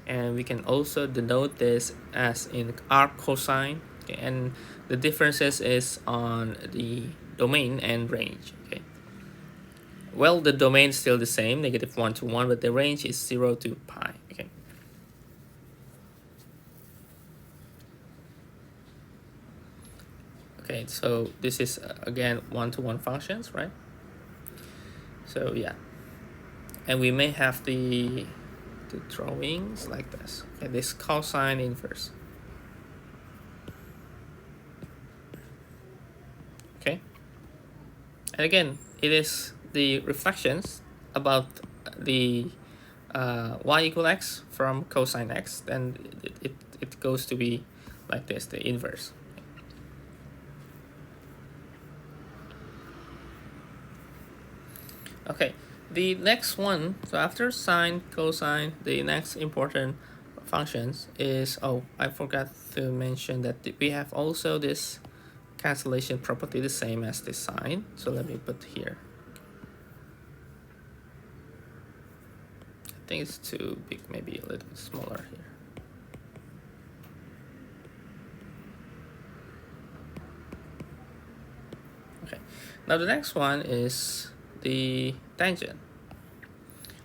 Speaker 1: and we can also denote this as in arc cosine. Okay, and the differences is on the domain and range. Okay, well, the domain is still the same, -1 to 1, but the range is 0 to pi. Okay. Okay, so this is again 1-to-1 functions, right? So yeah, and we may have the drawings like this. Okay, this cosine inverse. Okay, and again, it is the reflections about the y equal x from cosine x, then it goes to be like this, the inverse. Okay, the next one, so after sine, cosine, the next important functions is, oh, I forgot to mention that we have also this cancellation property, the same as the sine. So let me put here. I think it's too big, maybe a little bit smaller here. Okay, now the next one is the tangent.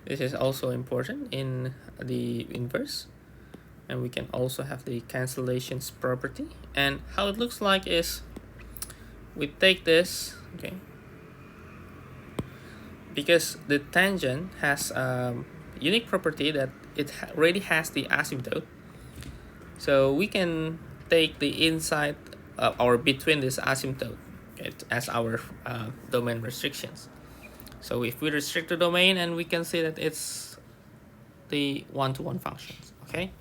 Speaker 1: This is also important in the inverse, and we can also have the cancellations property. And how it looks like is, we take this, okay, because the tangent has a unique property that it already has the asymptote, so we can take the inside or between this asymptote, okay, as our domain restrictions. So if we restrict the domain, and we can see that it's the 1-to-1 functions. Okay,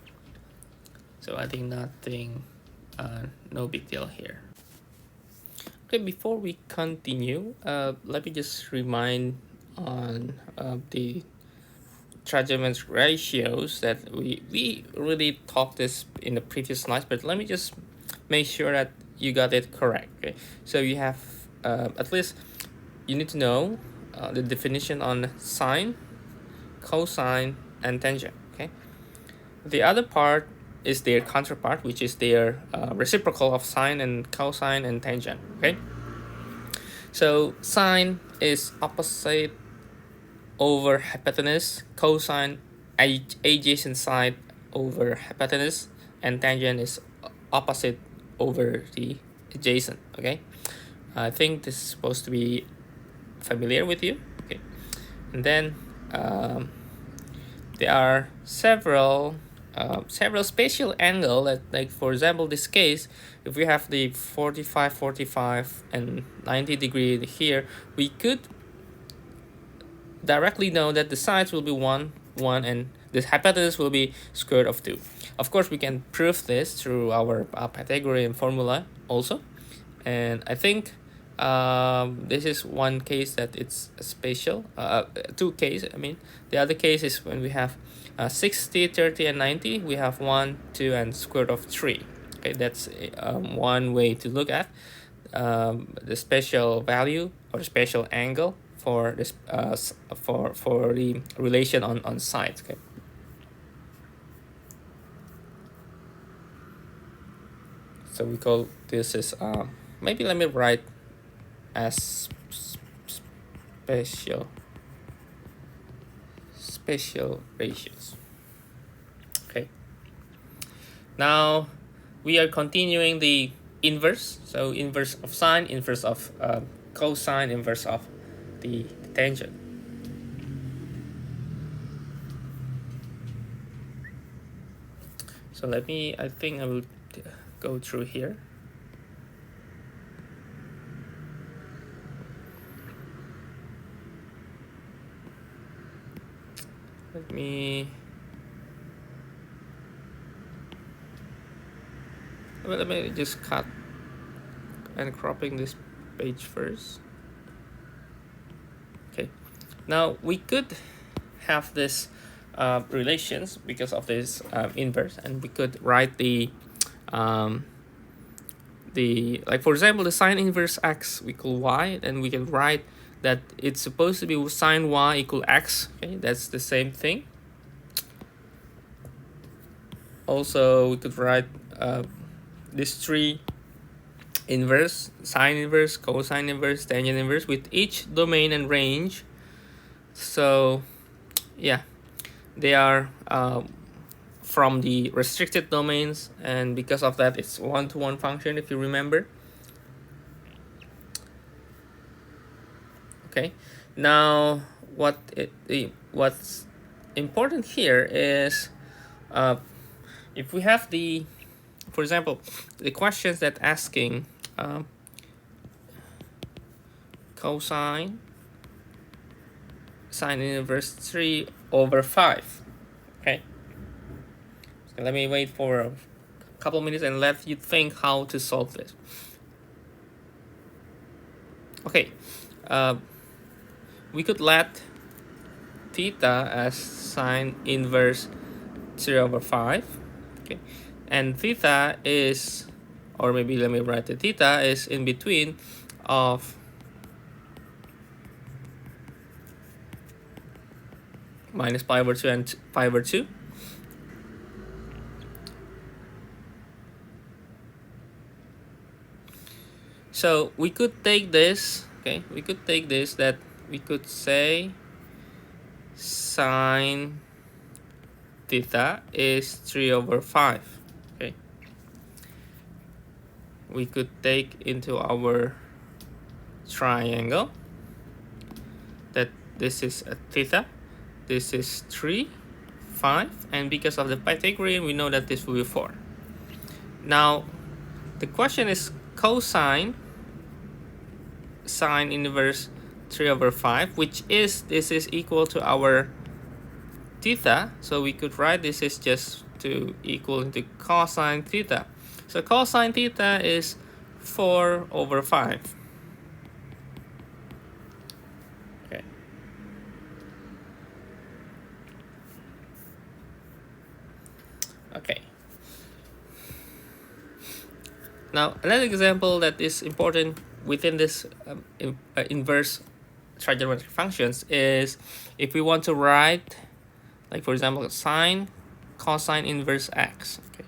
Speaker 1: so I think nothing, no big deal here. Okay, before we continue, let me just remind on the Trajman's ratios that we really talked this in the previous slides, but let me just make sure that you got it correct. Okay, so you have at least you need to know the definition on sine, cosine, and tangent. Okay, the other part is their counterpart, which is their reciprocal of sine and cosine and tangent. Okay, so sine is opposite over hypotenuse, cosine adjacent side over hypotenuse, and tangent is opposite over the adjacent. Okay, I think this is supposed to be familiar with you. Okay, and then there are several spatial angle that, like for example this case, if we have the 45 and 90 degree here, we could directly know that the sides will be 1, 1, and this hypotenuse will be square root of 2. Of course, we can prove this through our Pythagorean formula also. And I think this is one case that it's spatial. Two cases, I mean. The other case is when we have 60, 30, and 90. We have 1, 2, and square root of 3. Okay, that's one way to look at the spatial value or the spatial angle for this for the relation on sides. Okay. So we call this is maybe let me write as spatial ratios. Okay. Now we are continuing the inverse. So inverse of sine, inverse of cosine, inverse of the tangent. So let me, I think I will go through here. Let me just cut and cropping this page first. Okay, now we could have this relations because of this inverse, and we could write the like for example the sine inverse x equal y, and we can write that it's supposed to be sine y equal x. Okay, that's the same thing. Also, we could write this three inverse, sine inverse, cosine inverse, tangent inverse with each domain and range. So yeah, they are from the restricted domains, and because of that it's one-to-one function, if you remember. Okay, now what's important here is if we have the, for example, the questions that asking cosine sine inverse 3 over 5. Okay, so let me wait for a couple minutes and let you think how to solve this. Okay, we could let theta as sine inverse 3 over 5. Okay, and theta is, or maybe let me write the theta is in between of minus pi over 2 and pi over 2. So we could take this, okay, we could take this, that we could say sine theta is 3 over 5. Okay, we could take into our triangle that this is a theta, this is 3, 5, and because of the Pythagorean we know that this will be 4. Now the question is cosine sine inverse 3 over 5, which is, this is equal to our theta, so we could write this is just to equal to cosine theta. So cosine theta is 4 over 5. Okay. Okay. Now another example that is important within this inverse trigonometric functions is if we want to write, like for example, sine cosine inverse x. Okay,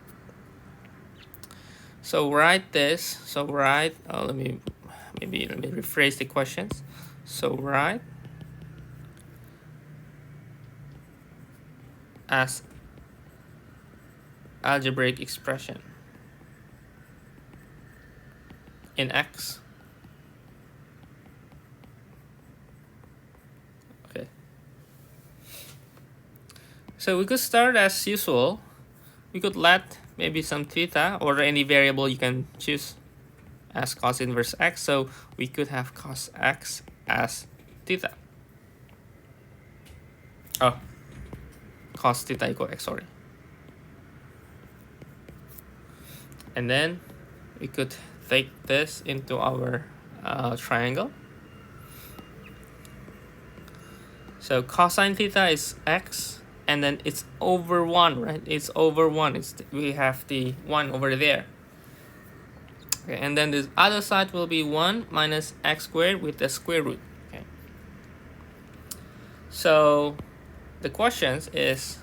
Speaker 1: so write this, so write let me rephrase the questions. So write as algebraic expression in x. Okay, so we could start as usual. We could let maybe some theta or any variable you can choose as cos inverse x. So we could have cos x as theta. Oh, cos theta equal x, sorry. And then we could take this into our triangle. So cosine theta is x, and then it's over 1, right? It's over 1. We have the 1 over there. Okay, and then the other side will be 1 minus x squared with the square root. Okay. So the question is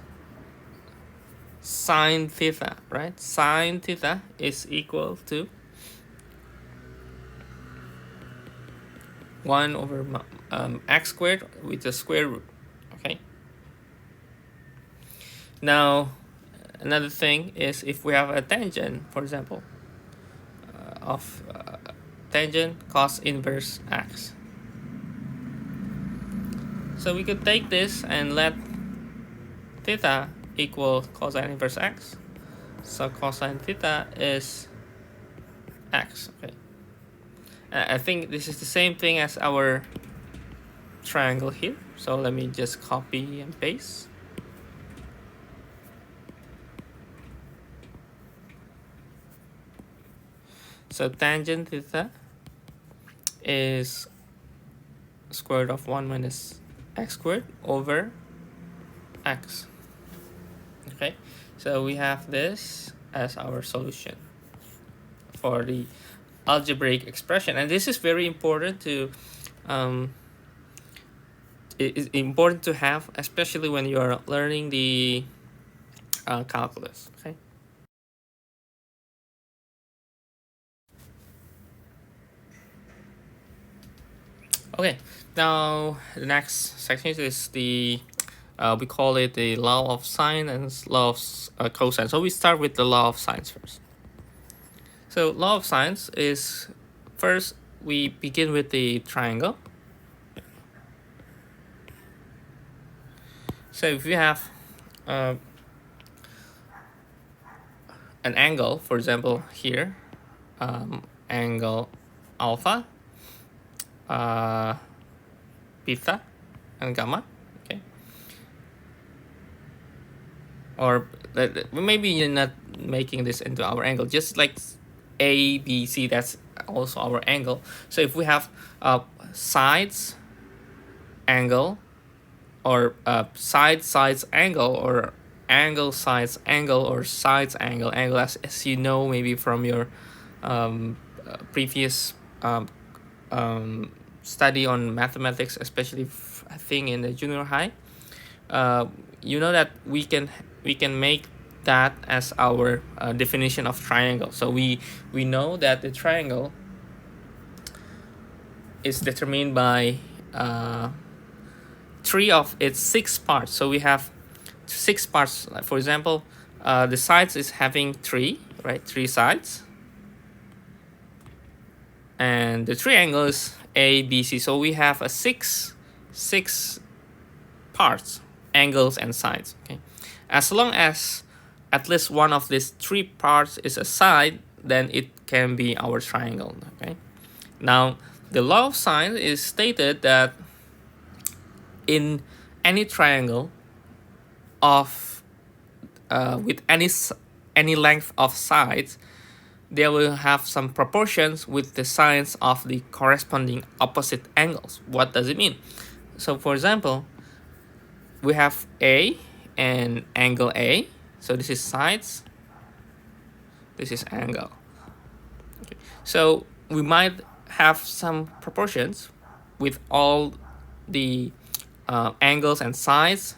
Speaker 1: sine theta, right? Sine theta is equal to 1 over x squared with the square root. Okay. Now, another thing is if we have a tangent, for example, of tangent cos inverse x. So we could take this and let theta equal cosine inverse x. So cosine theta is x. Okay. I think this is the same thing as our triangle here. So let me just copy and paste. So tangent theta is square root of 1 minus x squared over x. Okay, so we have this as our solution for the algebraic expression, and this is very important to it is important to have, especially when you are learning the calculus. Okay. Okay, now the next section is the we call it the law of sine and law of cosine. So we start with the law of sines first. So law of sines is, first we begin with the triangle. So if you have an angle, for example here, angle alpha, beta, and gamma. Okay. Or maybe you're not making this into our angle, just like A, B, C, that's also our angle. So if we have sides angle, or sides angle, or angle sides angle, or sides angle, as you know maybe from your previous study on mathematics, especially I think in the junior high, you know that we can make that as our definition of triangle. So we know that the triangle is determined by 3 of its 6 parts. So we have 6 parts. For example, the sides is having 3, right? 3 sides. And the triangle is A, B, C. So we have a 6 parts, angles and sides. Okay. As long as at least one of these 3 parts is a side, then it can be our triangle. Okay. Now, the law of sine is stated that in any triangle of with any length of sides, they will have some proportions with the signs of the corresponding opposite angles. What does it mean? So for example, we have A and angle A. So this is sides, this is angle. Okay. So we might have some proportions with all the angles and sides.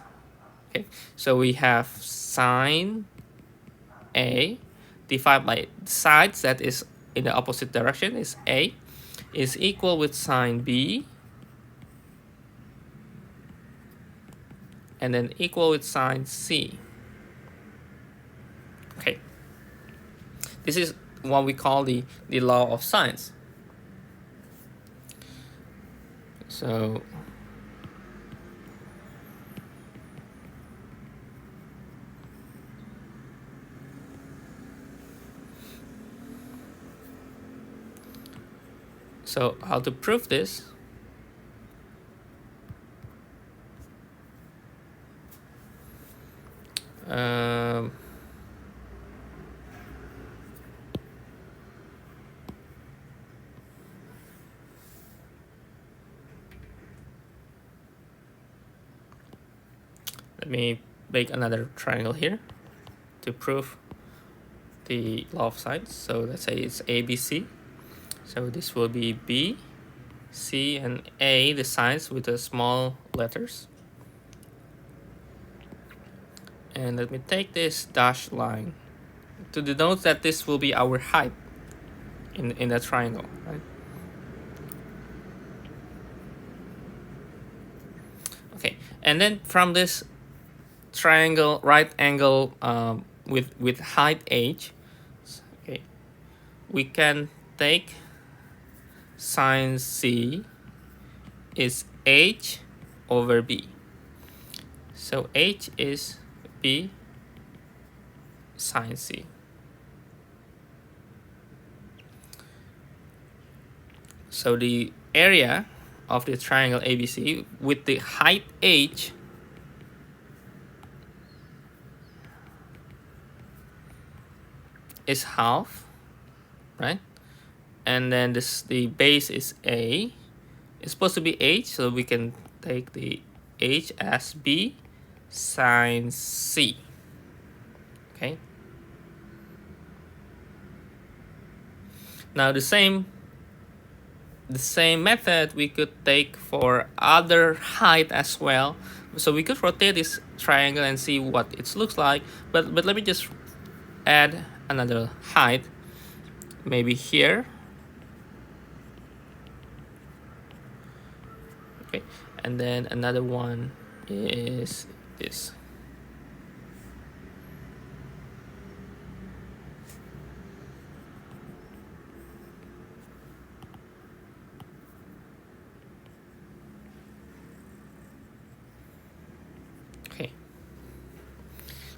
Speaker 1: Okay. So we have sine A divided by sides, that is in the opposite direction, is A, is equal with sine B, and then equal with sine C. Okay. This is what we call the law of sines. So how to prove this? Um, let me make another triangle here to prove the law of sines. So let's say it's ABC. So this will be B, C, and A, the signs with the small letters. And let me take this dashed line to denote that this will be our height in the triangle, right? Okay, and then from this triangle, right angle with height h, okay, we can take sine C is h over b. So h is b sine C. So the area of the triangle ABC with the height h is half, right? And then the base is A. It's supposed to be h, so we can take the h as b sine C. Okay. Now the same method we could take for other height as well. So we could rotate this triangle and see what it looks like. But let me just add another height, maybe here. Okay, and then another one is this. Okay,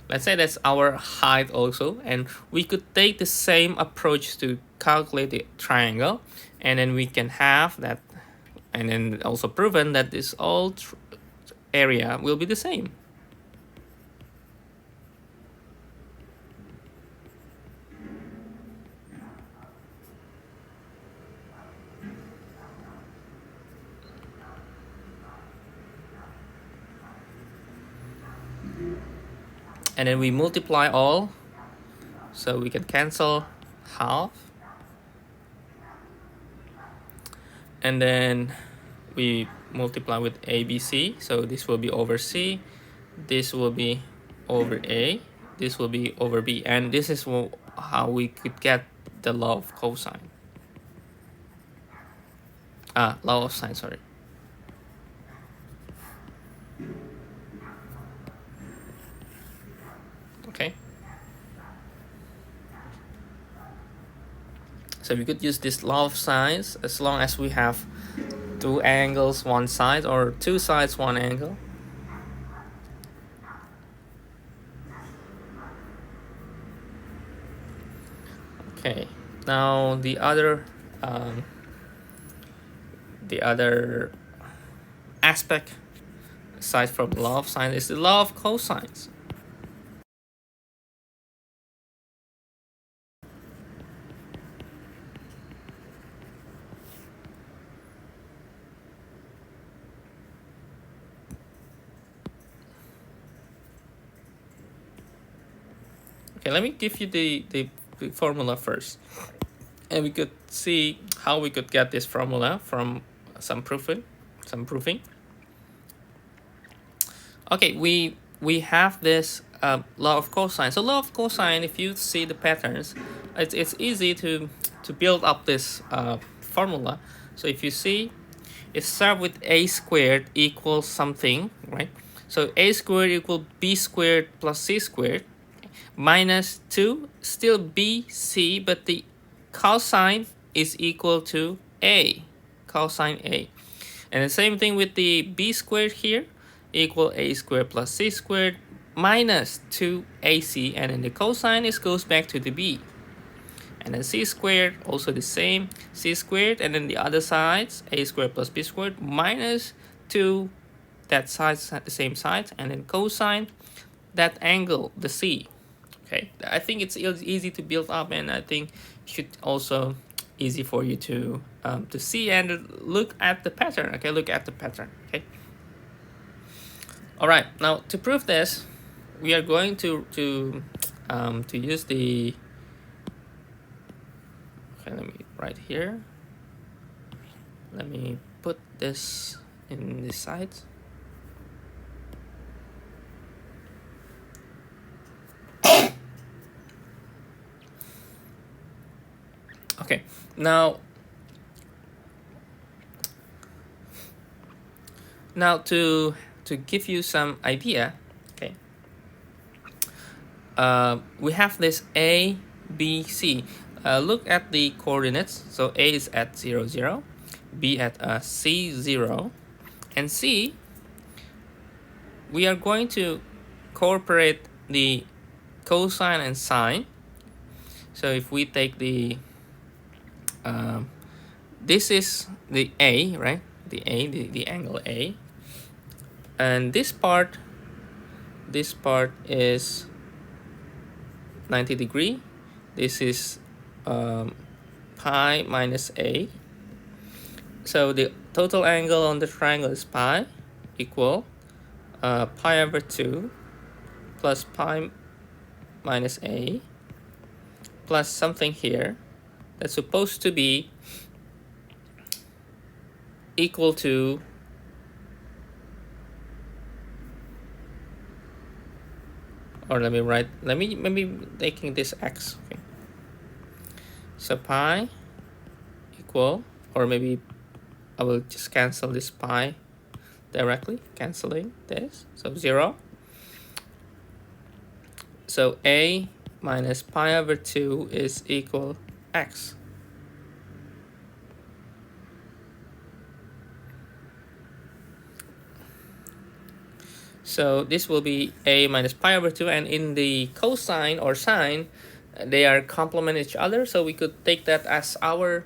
Speaker 1: let's say that's our height also, and we could take the same approach to calculate the triangle, and then we can have that, and then also proven that this all area will be the same. And then we multiply all, so we can cancel half, and then we multiply with ABC, so this will be over C, this will be over A, this will be over B, and this is how we could get the law of cosine. Law of sine, sorry. Okay. So we could use this law of sines as long as we have two angles, one side, or two sides, one angle. Okay, now the other aspect aside from law of sine is the law of cosines. Okay, let me give you the formula first, and we could see how we could get this formula from some proofing. Okay, we have this law of cosine. So law of cosine, if you see the patterns, it's easy to build up this formula. So if you see, it starts with a squared equals something, right? So a squared equals b squared plus c squared minus 2, still b, c, but the cosine is equal to a, cosine a. And the same thing with the b squared here, equal a squared plus c squared minus 2ac, and then the cosine goes back to the b. And then c squared, also the same, c squared, and then the other sides, a squared plus b squared minus 2, that side, the same side, and then cosine that angle, the C. Okay, I think it's easy to build up, and I think it should also easy for you to see and look at the pattern. Okay, look at the pattern. Okay. All right. Now to prove this, we are going to use the. Okay, let me write here. Let me put this in the sides. Okay, now to give you some idea, okay, we have this A, B, C. Look at the coordinates. So A is at 0, 0, B at C, 0, and C, we are going to incorporate the cosine and sine. So if we take the this is the A, right? The A, the angle A, and this part is 90 degree. This is pi minus A. So the total angle on the triangle is pi equal pi over 2 plus pi minus A plus something here that's supposed to be equal to maybe taking this x. Okay. So pi equal, or maybe I will just cancel this pi directly, canceling this. So 0. So A minus pi over 2 is equal x. So this will be A minus pi over 2, and in the cosine or sine, they are complement each other. So we could take that as our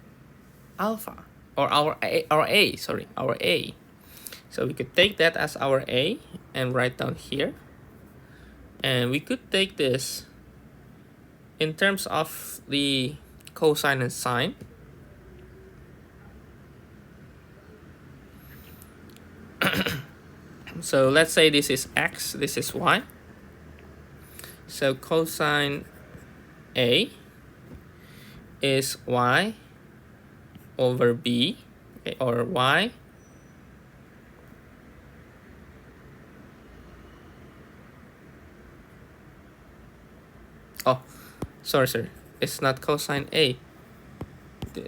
Speaker 1: alpha, or our A. So we could take that as our A and write down here. And we could take this in terms of the cosine and sine. So let's say this is x, this is y. So cosine A is y over b, okay, or y sorry, it's not cosine A.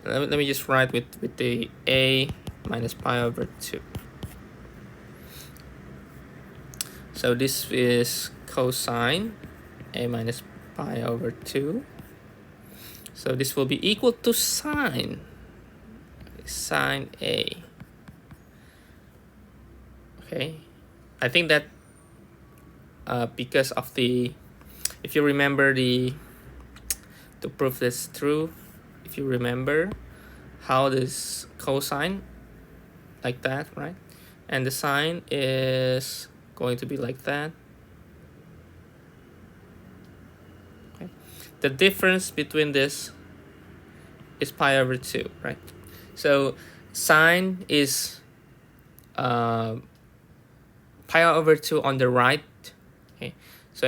Speaker 1: Let me just write with the A minus pi over 2. So this is cosine A minus pi over 2. So this will be equal to sine A. Okay, I think that because of the, if you remember to prove this true, if you remember how this cosine like that, right? And the sine is going to be like that. Okay. The difference between this is pi over 2, right? So sine is pi over 2 on the right. Okay, so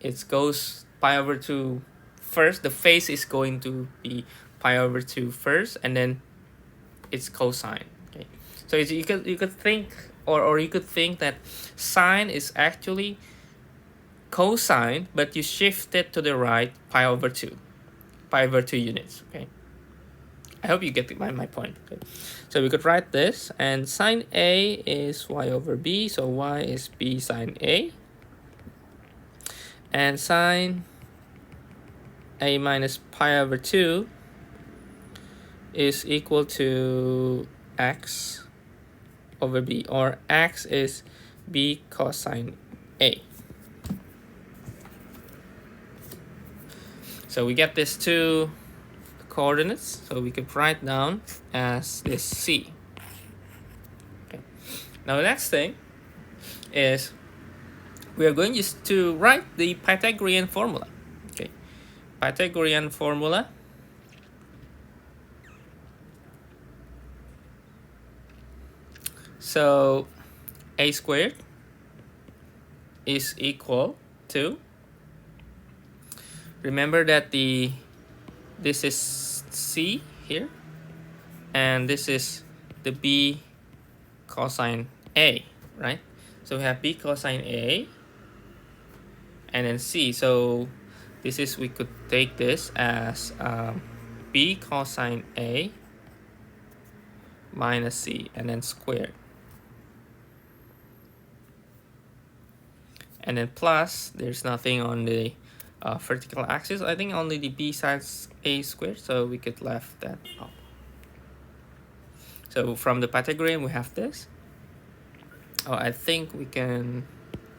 Speaker 1: it goes pi over 2 first. The face is going to be pi over 2 first, and then it's cosine. Okay, so you could think, or you could think that sine is actually cosine, but you shift it to the right, pi over 2 units. Okay, I hope you get my point. Okay, so we could write this, and sine A is y over b, so y is b sine A, and sine A minus pi over 2 is equal to x over b, or x is b cosine A. So we get these two coordinates, so we could write down as this C. Okay. Now the next thing is we are going just to write the Pythagorean formula. Okay, Pythagorean formula. So a squared is equal to, remember that this is C here, and this is the B cosine A, right? So we have B cosine A and then C. So this is, we could take this as B cosine A minus C and then squared. And then plus, there's nothing on the vertical axis. I think only the B sides A squared, so we could left that out. So from the Pythagorean, we have this. Oh, I think we can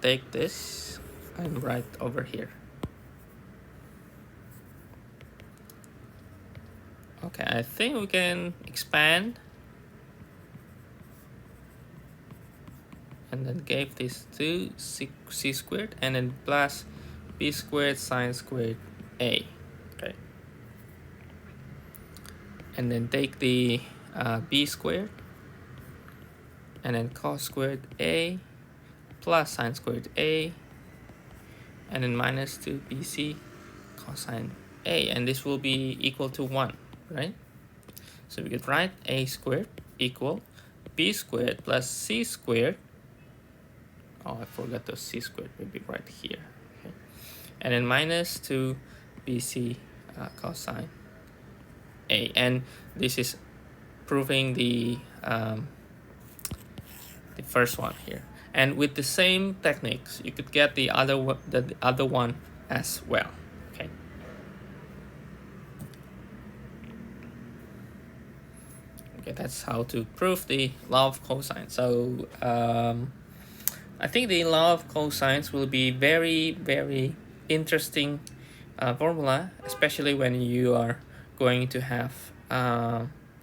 Speaker 1: take this and write over here. Okay, I think we can expand and then give this to C squared and then plus B squared sine squared A. Okay, and then take the B squared and then cos squared A plus sine squared A and then minus 2BC cosine A, and this will be equal to 1, right? So we could write A squared equal B squared plus C squared. Oh, I forgot the C squared, maybe right here. Okay. And then minus 2BC cosine A, and this is proving the first one here. And with the same techniques, you could get the other one as well. Okay. Okay, that's how to prove the law of cosine. So I think the law of cosines will be very, very interesting formula, especially when you are going to have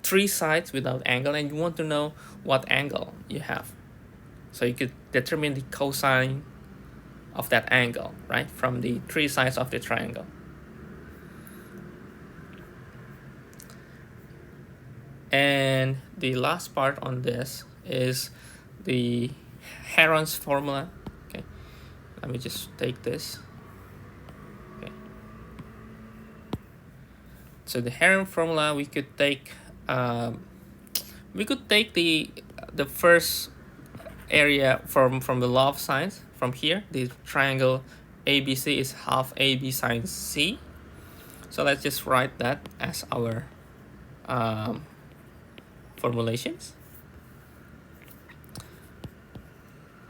Speaker 1: 3 sides without angle and you want to know what angle you have. So you could determine the cosine of that angle, right, from the 3 sides of the triangle. And the last part on this is the Heron's formula. Okay, let me just take this. Okay, so the Heron formula, we could take the first area from the law of sines. From here, the triangle ABC is half AB sine C. So let's just write that as our formulations.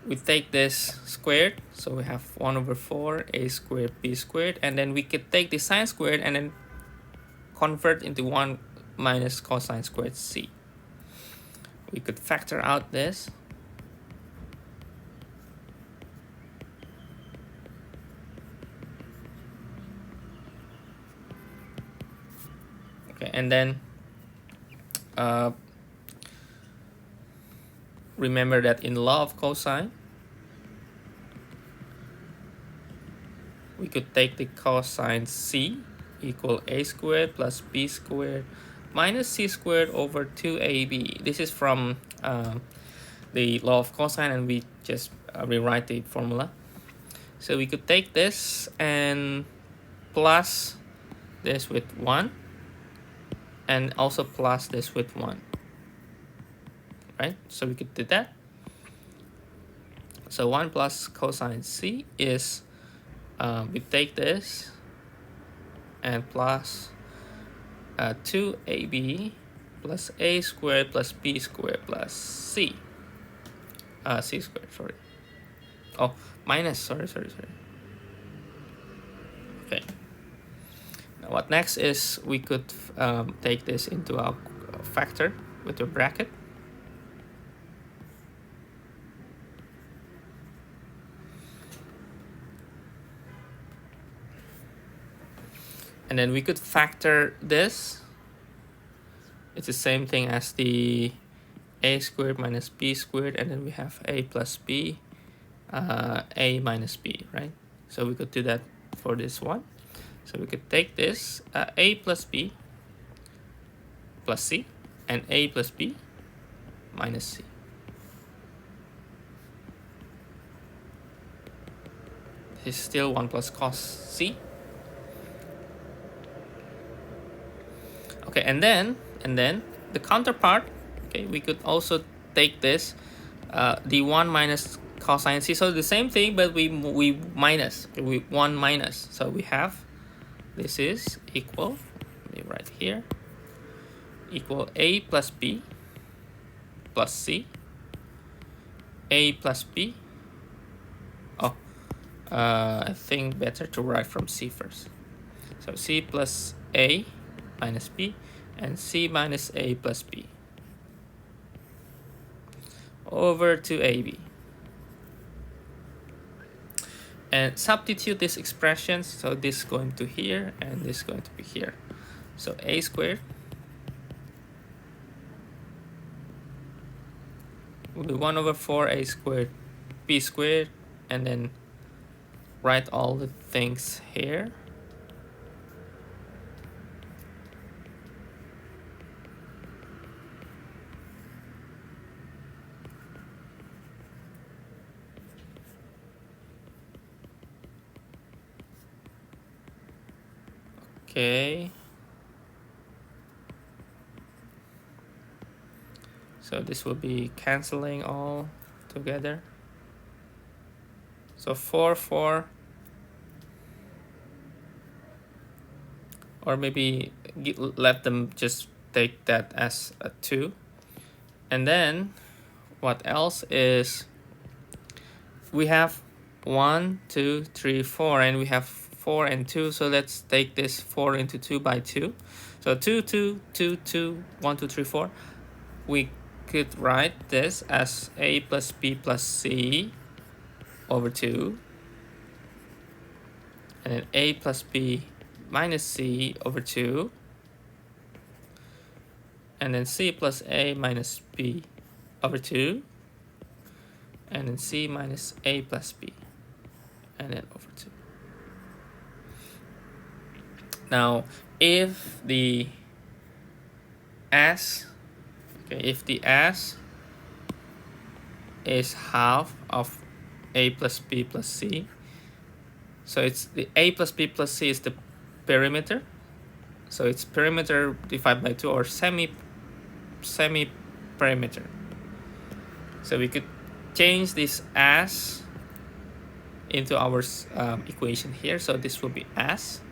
Speaker 1: We take this squared, so we have 1 over 4 A squared B squared, and then we could take the sine squared and then convert into 1 minus cosine squared C. We could factor out this. Okay, and then remember that in law of cosine, we could take the cosine C equal A squared plus B squared minus C squared over 2AB. This is from the law of cosine, and we just rewrite the formula. So we could take this and plus this with 1 and also plus this with 1. Right? So we could do that. So 1 plus cosine C is, we take this and plus 2AB plus A squared plus B squared plus C. C squared, sorry. Oh, minus, sorry. Okay. Now what next is we could take this into our factor with a bracket. And then we could factor this. It's the same thing as the A squared minus B squared, and then we have A plus B a minus b, right? So we could do that for this one. So we could take this a plus b plus c and a plus b minus c. This is still 1 plus cos c. Okay, and then the counterpart, okay, we could also take this the 1 minus cosine c. So the same thing, but we minus, okay, we 1 minus. So we have, this is equal, let me write here, equal a plus b plus c, a plus b. Oh, I think better to write from c first. So c plus a minus b and c minus a plus b over to ab. And substitute this expression, so this is going to here and this is going to be here. So a squared will be 1 over 4 a squared b squared, and then write all the things here. Okay. So this will be canceling all together. So 4, 4. Or maybe let them just take that as a 2. And then what else is, we have 1, 2, 3, 4, and we have 4 and 2. So let's take this 4 into 2 by 2. So 2, 2, 2, 2, 1, 2, 3, 4. We could write this as a plus b plus c over 2. And then a plus b minus c over 2. And then c plus a minus b over 2. And then c minus a plus b. And then over 2. Now, if the s, okay, if the s is half of a plus b plus c, so it's the a plus b plus c is the perimeter. So it's perimeter divided by 2, or semi perimeter. So we could change this as into our equation here. So this will be s.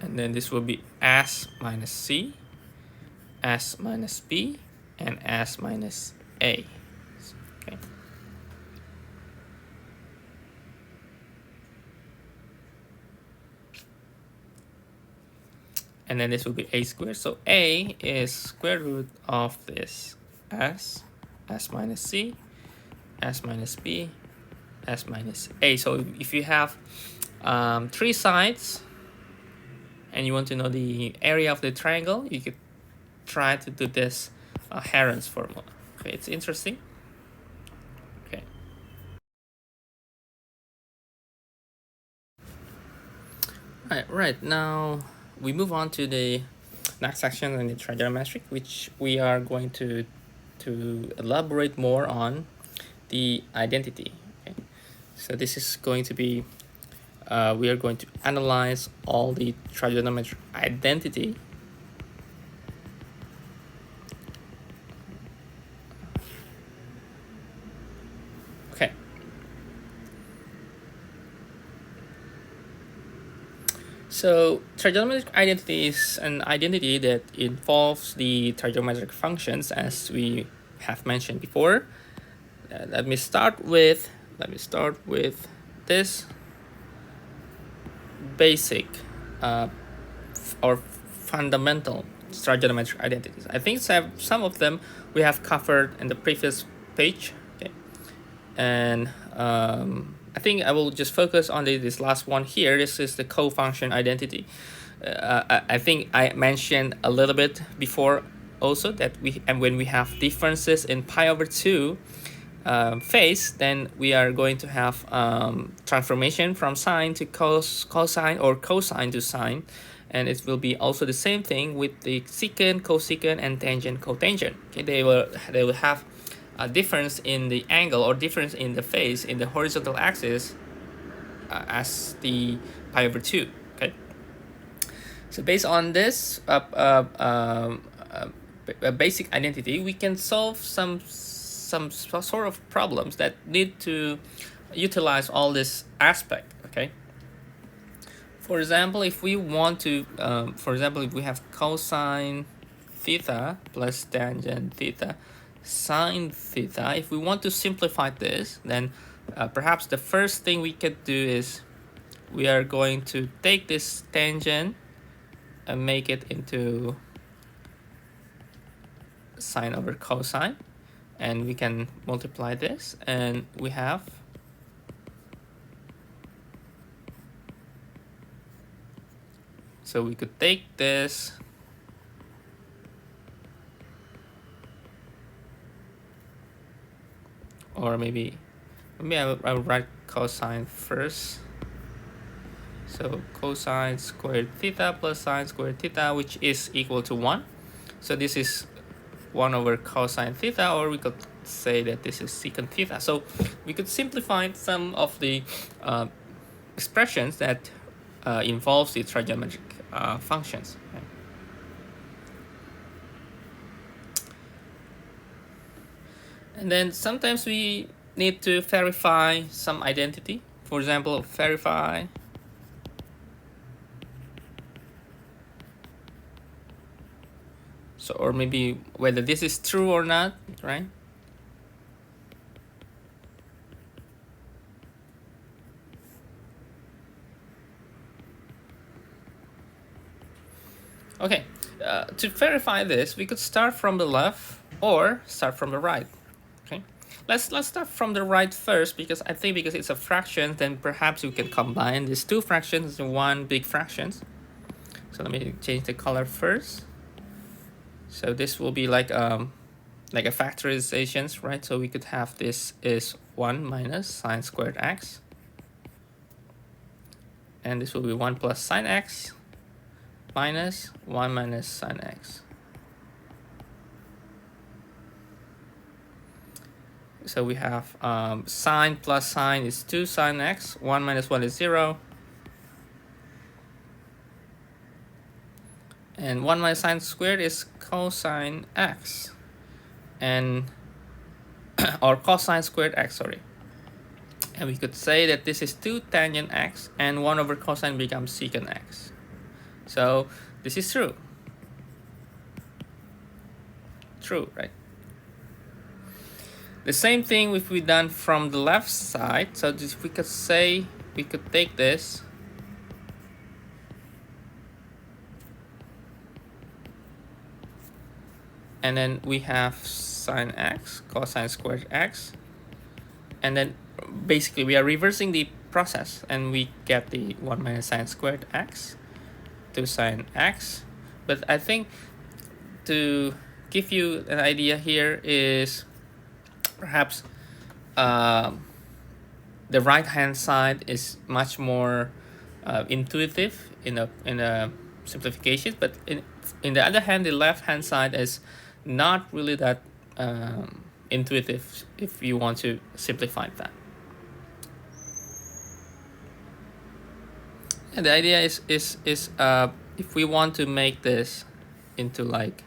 Speaker 1: And then this will be s minus c, s minus b, and s minus a. Okay. And then this will be a squared. So a is square root of this s, s minus c, s minus b, s minus a. So if you have 3 sides and you want to know the area of the triangle, you could try to do this Heron's formula. Okay, it's interesting. Okay. Right now we move on to the next section in the trigonometric, which we are going to elaborate more on the identity. Okay, so this is going to be we are going to analyze all the trigonometric identity okay. So trigonometric identity is an identity that involves the trigonometric functions, as we have mentioned before. Let me start with this basic or fundamental trigonometric identities. I think some of them we have covered in the previous page. Okay, and I think I will just focus on this last one here. This is the co-function identity. I think I mentioned a little bit before also that when we have differences in pi over 2 phase, then we are going to have transformation from sine to cosine, or cosine to sine, and it will be also the same thing with the secant, cosecant, and tangent, cotangent. Okay, they will have a difference in the angle or difference in the phase in the horizontal axis as the pi over 2. Okay, so based on this basic identity, we can solve some sort of problems that need to utilize all this aspect. Okay, for example, if we want to if we have cosine theta plus tangent theta sine theta, if we want to simplify this, then perhaps the first thing we could do is we are going to take this tangent and make it into sine over cosine, and we can multiply this, and we have so we could take this or maybe I will write cosine first. So cosine squared theta plus sine squared theta, which is equal to 1. So this is 1 over cosine theta, or we could say that this is secant theta. So we could simplify some of the expressions that involves the trigonometric functions. Okay. And then sometimes we need to verify some identity. For example, verify or maybe whether this is true or not, right? Okay, to verify this, we could start from the left or start from the right. Okay, let's start from the right first, because I think because it's a fraction, then perhaps we can combine these two fractions in one big fraction. So let me change the color first. So this will be like a factorizations, right? So we could have this is 1 minus sine squared x, and this will be 1 plus sine x minus 1 minus sine x. So we have sine plus sine is 2 sine x, 1 minus 1 is 0, and 1 minus sine squared is cosine x, and or cosine squared x, sorry. And we could say that this is 2 tangent x, and 1 over cosine becomes secant x. So this is true. True, right? The same thing if we done from the left side. So this, we could say, we could take this and then we have sine x, cosine squared x, and then basically we are reversing the process, and we get the 1 minus sine squared x to sine x. But I think to give you an idea here is perhaps the right hand side is much more intuitive in a simplification, but in the other hand, the left hand side is not really that intuitive if you want to simplify that. And the idea is if we want to make this into like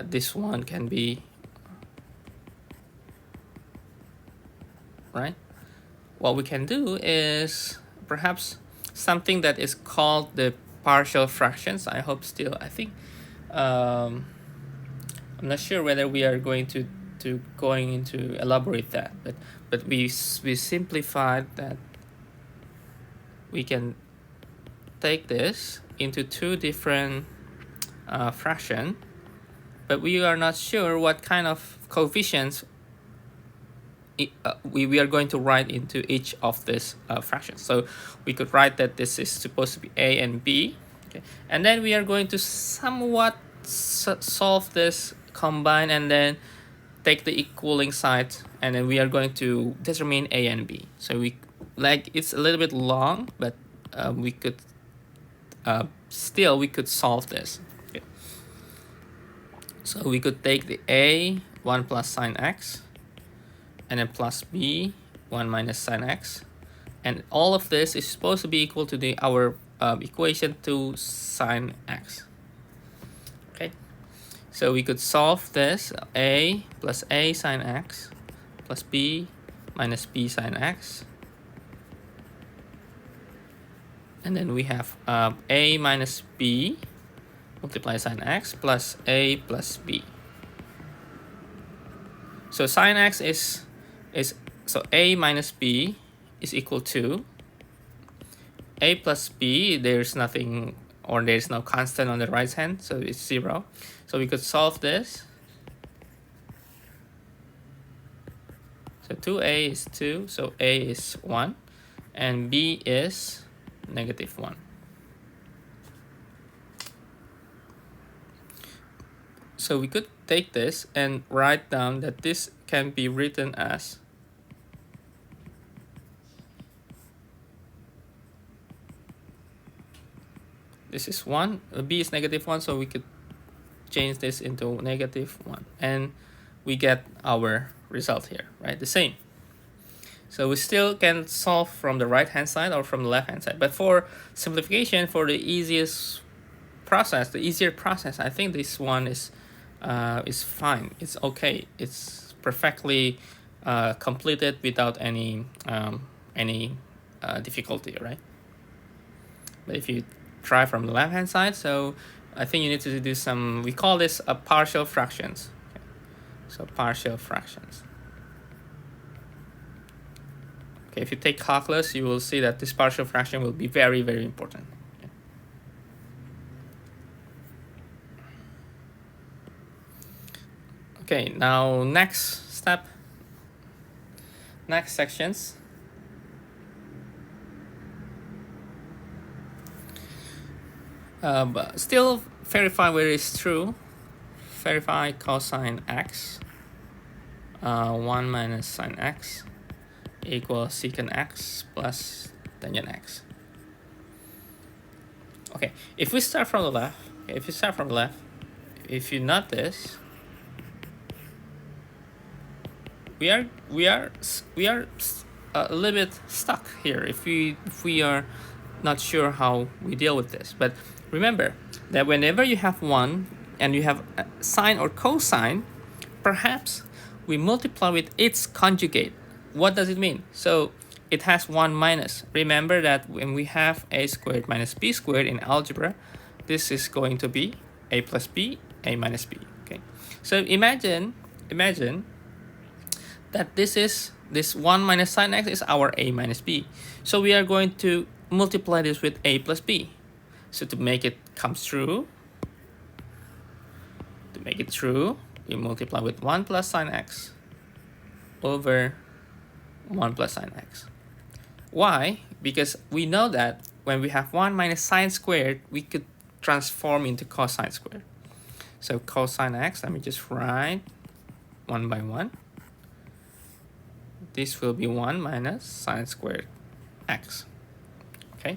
Speaker 1: this one can be right, what we can do is perhaps something that is called the partial fractions. I think I'm not sure whether we are going to elaborate that, but we simplified that we can take this into two different fraction, but we are not sure what kind of coefficients we are going to write into each of these fractions. So we could write that this is supposed to be a and b, okay? And then we are going to somewhat solve this, combine, and then take the equaling side, and then we are going to determine a and b. So it's a little bit long, but we could still we could solve this. Okay. So we could take the a 1 plus sine x, and then plus b 1 minus sine x, and all of this is supposed to be equal to our equation to sine x. Okay, so we could solve this a plus a sine x plus b minus b sine x, and then we have a minus b multiply sine x plus a plus b. So sine x is so a minus b is equal to a plus b. There's nothing, or there's no constant on the right hand, so it's 0. So we could solve this. So 2a is 2, so a is 1, and b is negative 1. So we could take this and write down that this can be written as this is 1, b is negative 1, so we could change this into negative 1, and we get our result here, right? The same. So we still can solve from the right hand side or from the left hand side, but for simplification, for the easiest process, the easier process, I think this one is fine. It's okay. It's perfectly completed without any difficulty, right? But if you try from the left hand side, so I think you need to do some, we call this a partial fractions. Okay. So partial fractions. Okay, if you take calculus, you will see that this partial fraction will be very, very important. Okay, now next step, next sections. But still verify whether it's true. Verify cosine x 1 minus sine x equals secant x plus tangent x. Okay, if we start from the left, if you notice, we are a little bit stuck here if we are not sure how we deal with this. But remember that whenever you have one and you have a sine or cosine, perhaps we multiply with its conjugate. What does it mean? So it has 1 minus. Remember that when we have a squared minus b squared in algebra, this is going to be a plus b, a minus b. Okay, so imagine that this 1 minus sine x is our a minus b. So we are going to multiply this with a plus b. So to make it come true, we multiply with 1 plus sine x over 1 plus sine x. Why? Because we know that when we have 1 minus sine squared, we could transform into cosine squared. So cosine x, let me just write 1 by 1. This will be 1 minus sine squared x. Okay.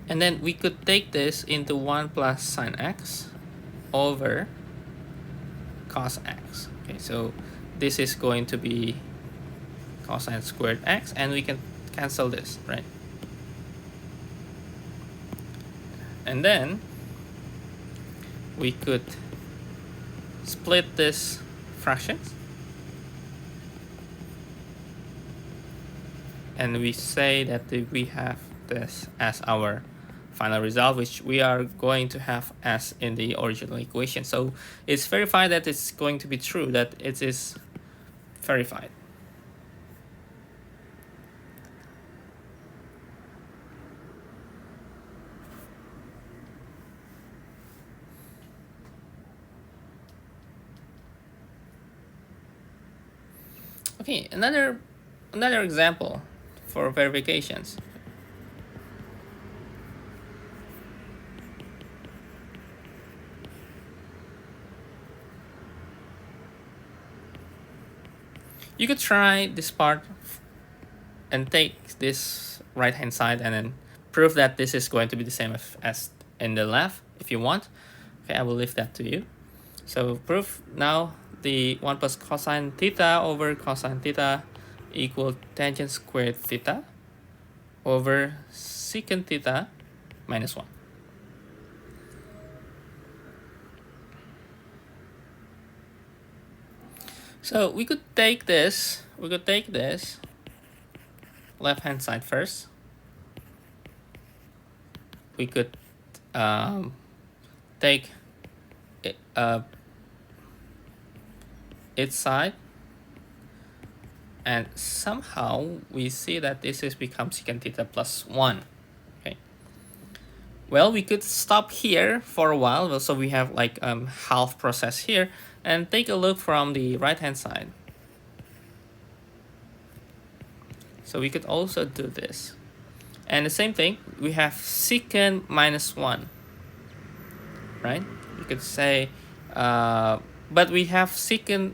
Speaker 1: And then we could take this into 1 plus sine x over cos x. Okay, so this is going to be cosine squared x, and we can cancel this, right? And then we could split this fractions, and we say that we have this as our final result, which we are going to have as in the original equation. So it's verified that it's going to be true, that it is verified. Okay, another example. for verifications. You could try this part and take this right hand side and then prove that this is going to be the same as in the left if you want. Okay, I will leave that to you. So proof now the 1 plus cosine theta over cosine theta equal tangent squared theta over secant theta minus 1. So we could take this left hand side first. We could take its side, and somehow we see that this is become secant theta plus 1. Okay. Well, we could stop here for a while, so we have like half process here, and take a look from the right hand side. So we could also do this. And the same thing, we have secant minus 1, right? You could say, but we have secant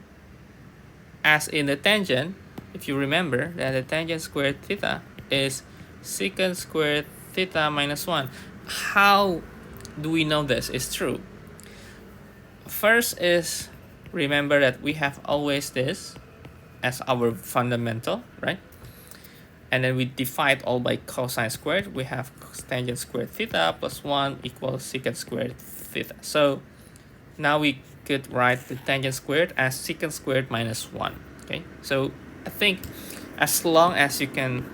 Speaker 1: as in the tangent. If you remember that the tangent squared theta is secant squared theta minus 1. How do we know this is true? First is, remember that we have always this as our fundamental, right? And then we divide all by cosine squared. We have tangent squared theta plus 1 equals secant squared theta. So now we could write the tangent squared as secant squared minus 1. Okay, so I think as long as you can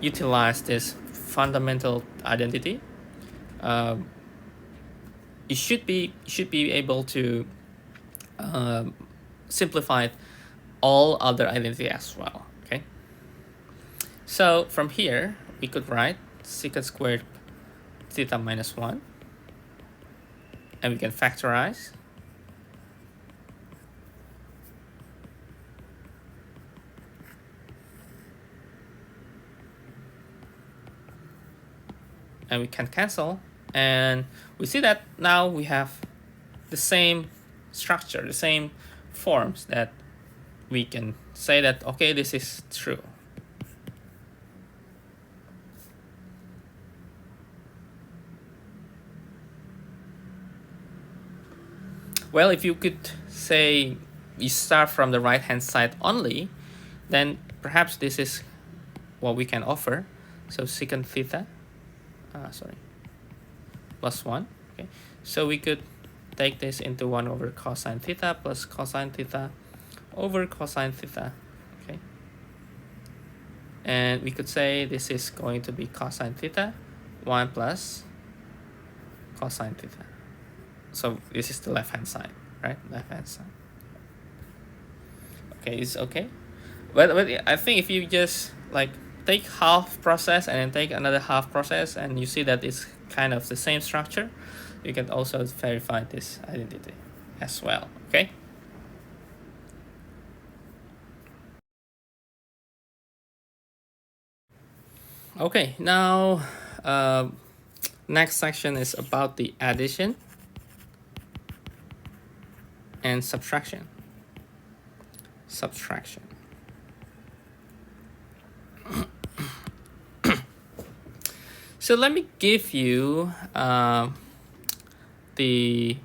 Speaker 1: utilize this fundamental identity, you should be able to simplify all other identity as well. Okay, so from here we could write secant squared theta minus 1, and we can factorize. And we can cancel, and we see that now we have the same structure, the same forms, that we can say that, okay, this is true. Well, if you could say we start from the right hand side only, then perhaps this is what we can offer. So secant theta plus 1. Okay, so we could take this into 1 over cosine theta plus cosine theta over cosine theta. Okay, and we could say this is going to be cosine theta 1 plus cosine theta. So this is the left hand side, right? Left hand side. Okay, it's okay. But I think if you just like take half process and then take another half process, and you see that it's kind of the same structure, you can also verify this identity as well. Okay. Okay, now next section is about the addition and subtraction. So let me give you the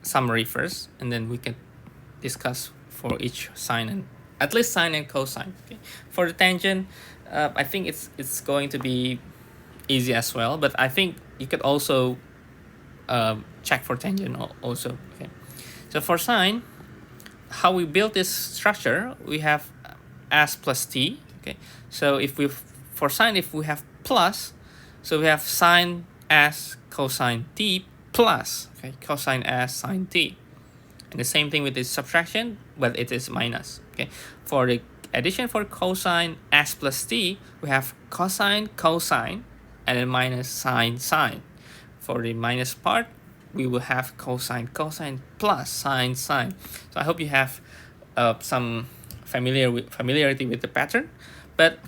Speaker 1: summary first, and then we can discuss for each sine and at least sine and cosine. Okay. For the tangent, I think it's going to be easy as well, but I think you could also check for tangent also. Okay. So for sine, how we build this structure, we have s plus t. Okay. So if we for sine, if we have plus, so we have sine s cosine t plus, okay, cosine s sine t. And the same thing with the subtraction, but it is minus. Okay, for the addition for cosine s plus t, we have cosine cosine and then minus sine sine. For the minus part, we will have cosine cosine plus sine sine. So I hope you have some familiarity with the pattern. But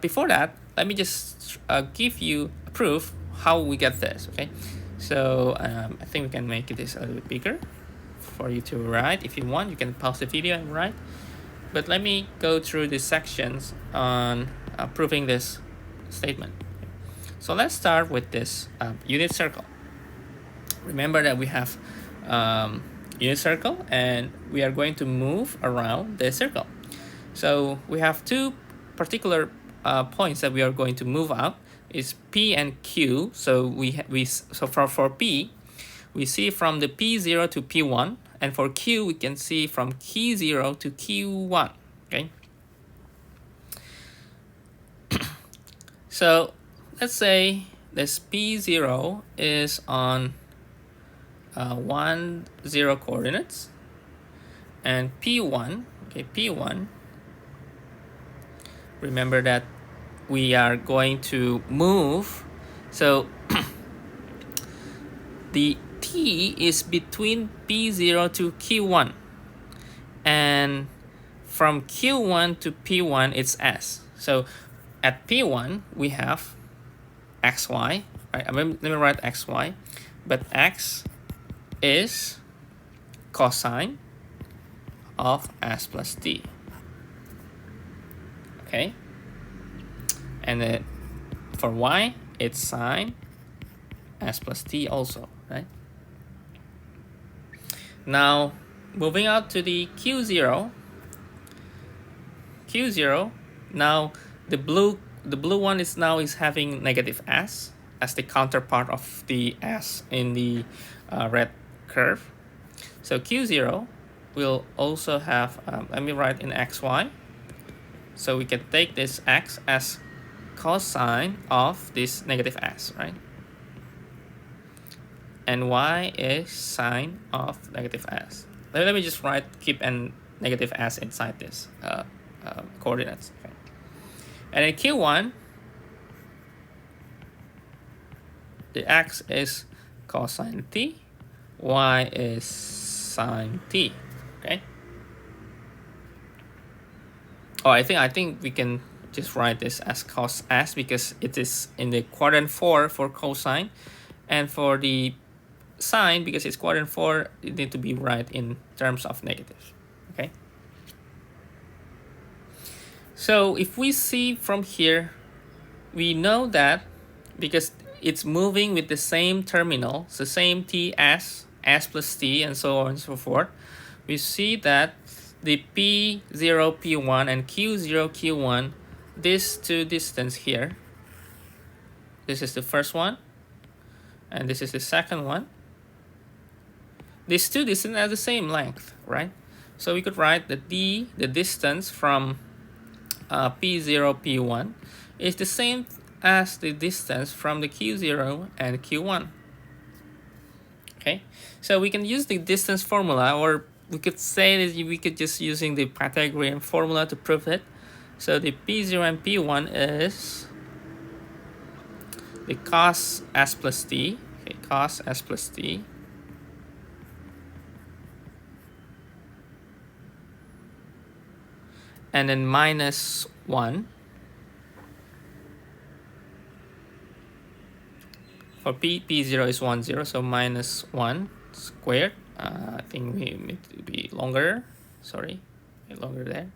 Speaker 1: before that, let me just give you a proof how we get this, okay? So I think we can make this a little bit bigger for you to write. If you want, you can pause the video and write. But let me go through the sections on proving this statement. So let's start with this unit circle. Remember that we have unit circle and we are going to move around the circle. So we have two particular points that we are going to move out is P and Q. So for P, we see from the P0 to P1, and for Q we can see from Q0 to Q1. Okay. So let's say this P0 is on 1, 0 coordinates, and P1, okay, P1, remember that we are going to move, so the T is between P0 to Q1, and from Q1 to P1 it's S. So at P1 we have XY, right? Let me write XY, but X is cosine of S plus T. Okay, and for Y it's sine S plus T also, right? Now moving out to the Q0, now the blue one is having negative S as the counterpart of the S in the red curve. So Q0 will also have, let me write in XY. So we can take this X as cosine of this negative S, right? And Y is sine of negative S. Let me just keep a negative S inside this coordinates. Okay. And in Q1, the X is cosine T, Y is sine T. Okay. Oh, I think we can just write this as cos S because it is in the quadrant 4 for cosine, and for the sine, because it's quadrant 4, it need to be right in terms of negatives. Okay. So if we see from here, we know that because it's moving with the same terminal, the same T S, S plus T, and so on and so forth, we see that the P0, P1 and Q0, Q1, these two distance here, this is the first one, and this is the second one. These two distances are the same length, right? So we could write that the distance from P0, P1 is the same as the distance from the Q0 and Q1. Okay, so we can use the distance formula, or we could say that we could just using the Pythagorean formula to prove it. So the P0 and P1 is the cos S plus T, okay, cos S plus T, and then minus 1 for P0 is 1, 0, so minus 1 squared. I think we need to be longer, sorry, longer there,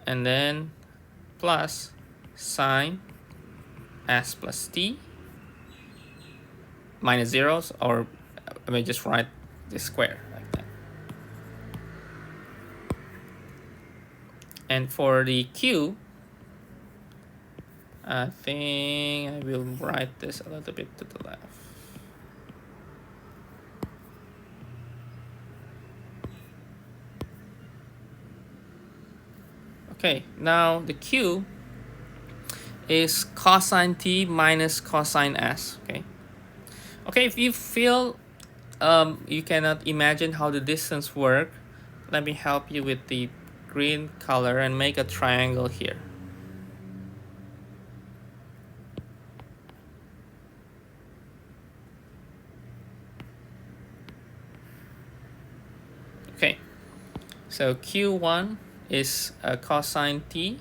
Speaker 1: and then plus sine S plus T minus zeros, or I may just write the square like that. And for the Q, I think I will write this a little bit to the left. Okay, now the Q is cosine T minus cosine S. Okay, if you feel you cannot imagine how the distance work, let me help you with the green color and make a triangle here. Okay, so Q1 is cosine T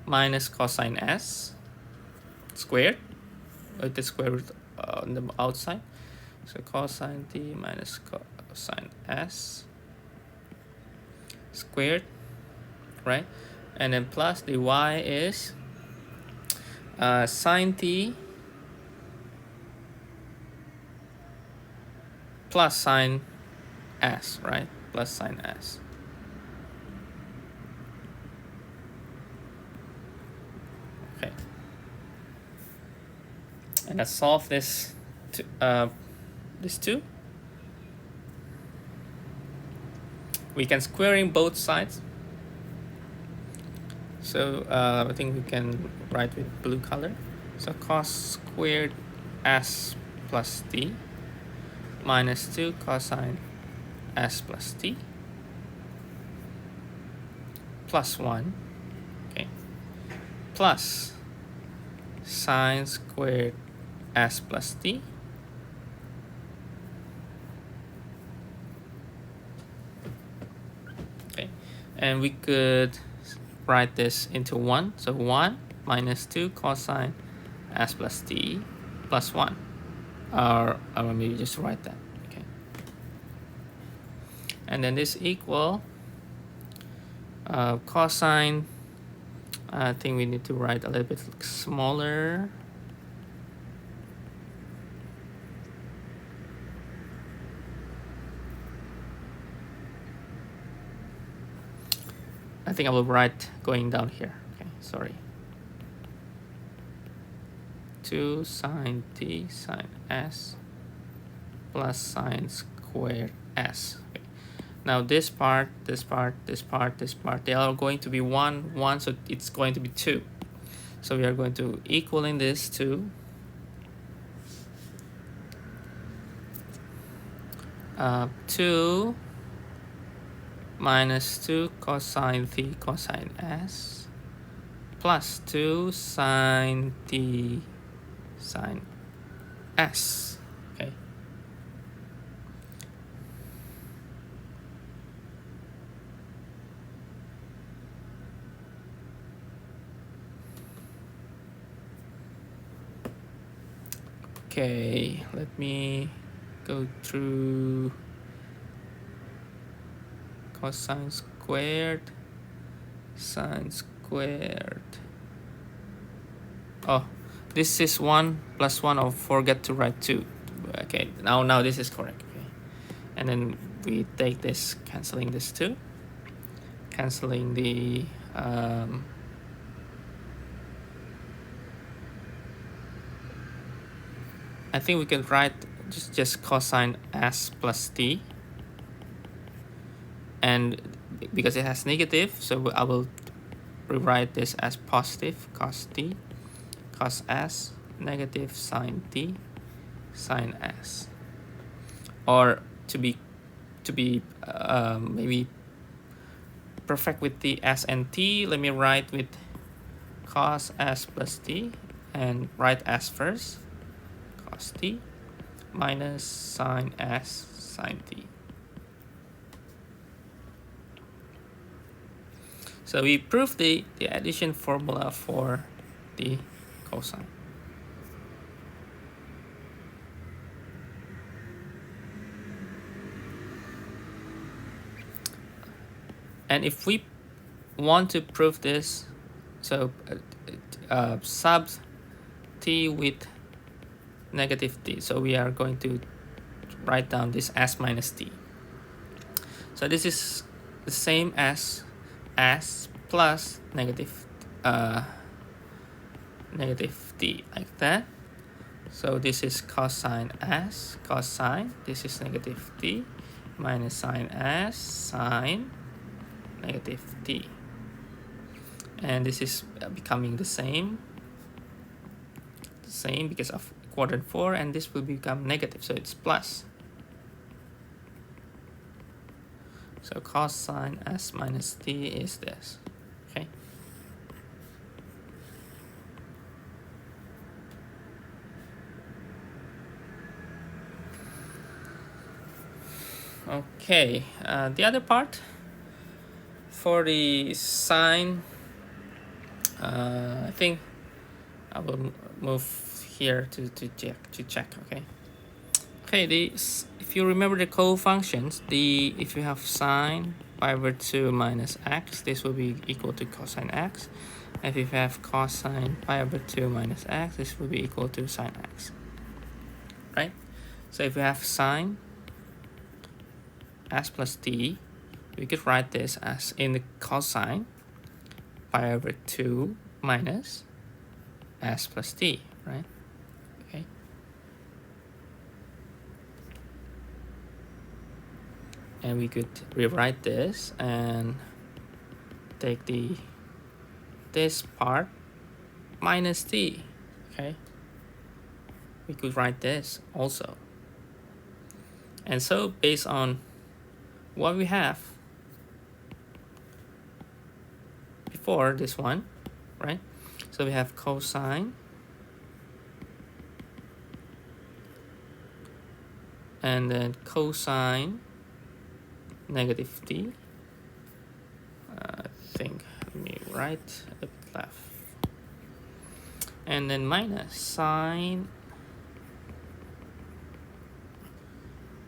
Speaker 1: minus cosine s squared with the square root on the outside. So cosine t minus cosine s squared, right? And then plus the y is sine t plus sine s, right? Plus sine s. Okay. And let's solve this two. We can squaring both sides. So I think we can write with blue color. So cos squared s plus t minus 2 cosine s plus t plus 1, okay, plus sine squared s plus t okay, and we could write this into 1. So 1 minus 2 cosine s plus t plus 1. Or maybe just write that. Okay. And then this equal cosine. I think we need to write a little bit smaller. I think I will write going down here. Okay, sorry. 2 sine t sine s plus sine squared s. Okay. Now this part, this part, this part, this part, they are going to be 1, 1, so it's going to be 2. So we are going to equaling this to 2 minus 2 cosine t cosine s plus 2 sine t sine s. Okay. Okay, let me go through cosine squared, sine squared. Oh, this is 1 plus 1. I'll forget to write 2. Okay, now this is correct. Okay, and then we take this, canceling this 2, canceling the I think we can write just cosine s plus t, and because it has negative, so I will rewrite this as positive cos t cos s negative sine t sine s, or to be maybe perfect with the s and t, let me write with cos s plus t and write s first, cos t minus sine s sine t. So we proved the addition formula for the cosine. And if we want to prove this, so sub t with negative t, so we are going to write down this s minus t. So this is the same as s plus negative t, like that. So this is cosine s cosine, this is negative t minus sine s sine negative t, and this is becoming the same because of quadrant 4, and this will become negative, so it's plus. So cosine s minus t is this. Okay. Okay, the other part for the sine I think I will move here to check. Okay, if you remember the co-functions, if you have sine pi over 2 minus x, this will be equal to cosine x. And if you have cosine pi over 2 minus x, this will be equal to sine x. Right? So if we have sine s plus t, we could write this as in the cosine pi over 2 minus s plus t, right? Okay. And we could rewrite this and take this part minus t, okay? We could write this also. And so based on what we have before this one, right? So we have cosine and then cosine negative t. I think, let me write a bit left. And then minus sine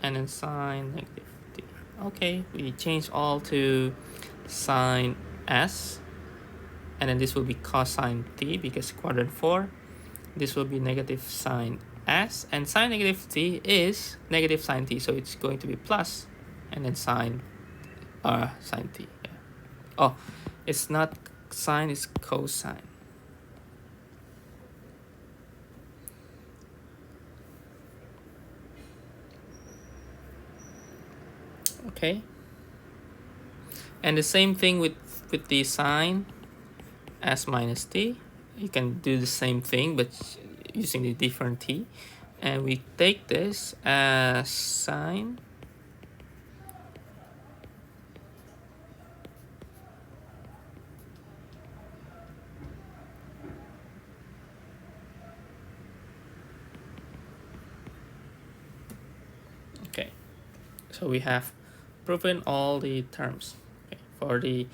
Speaker 1: and then sine negative t. Okay, we change all to sine s, and then this will be cosine t because quadrant 4. This will be negative sine s, and sine negative t is negative sine t, so it's going to be plus, and then sine t. Yeah. Oh, it's not sine, it's cosine. Okay. And the same thing with the sine s minus t. You can do the same thing, but using the different t. And we take this as sine okay. So we have proven all the terms, okay, for the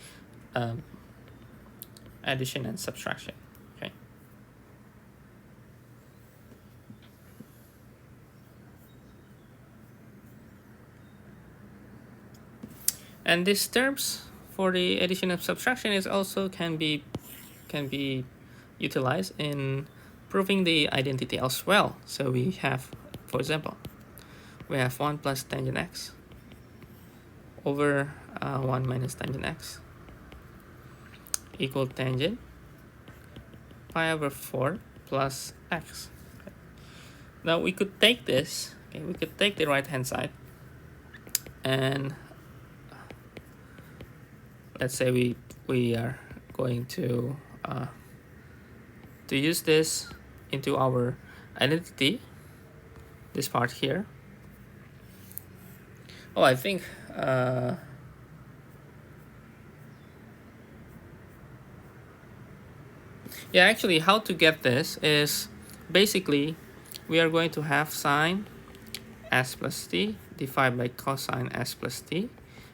Speaker 1: addition and subtraction. Okay. And these terms for the addition and subtraction is also can be utilized in proving the identity as well. So we have, for example, we have 1 plus tangent x over 1 minus tangent x equal tangent pi over 4 plus x. Okay. Now we could take this, okay, we could take the right hand side and let's say we are going to use this into our identity, this part here. Oh, I think yeah, actually how to get this is basically we are going to have sine s plus t divided by cosine s plus t,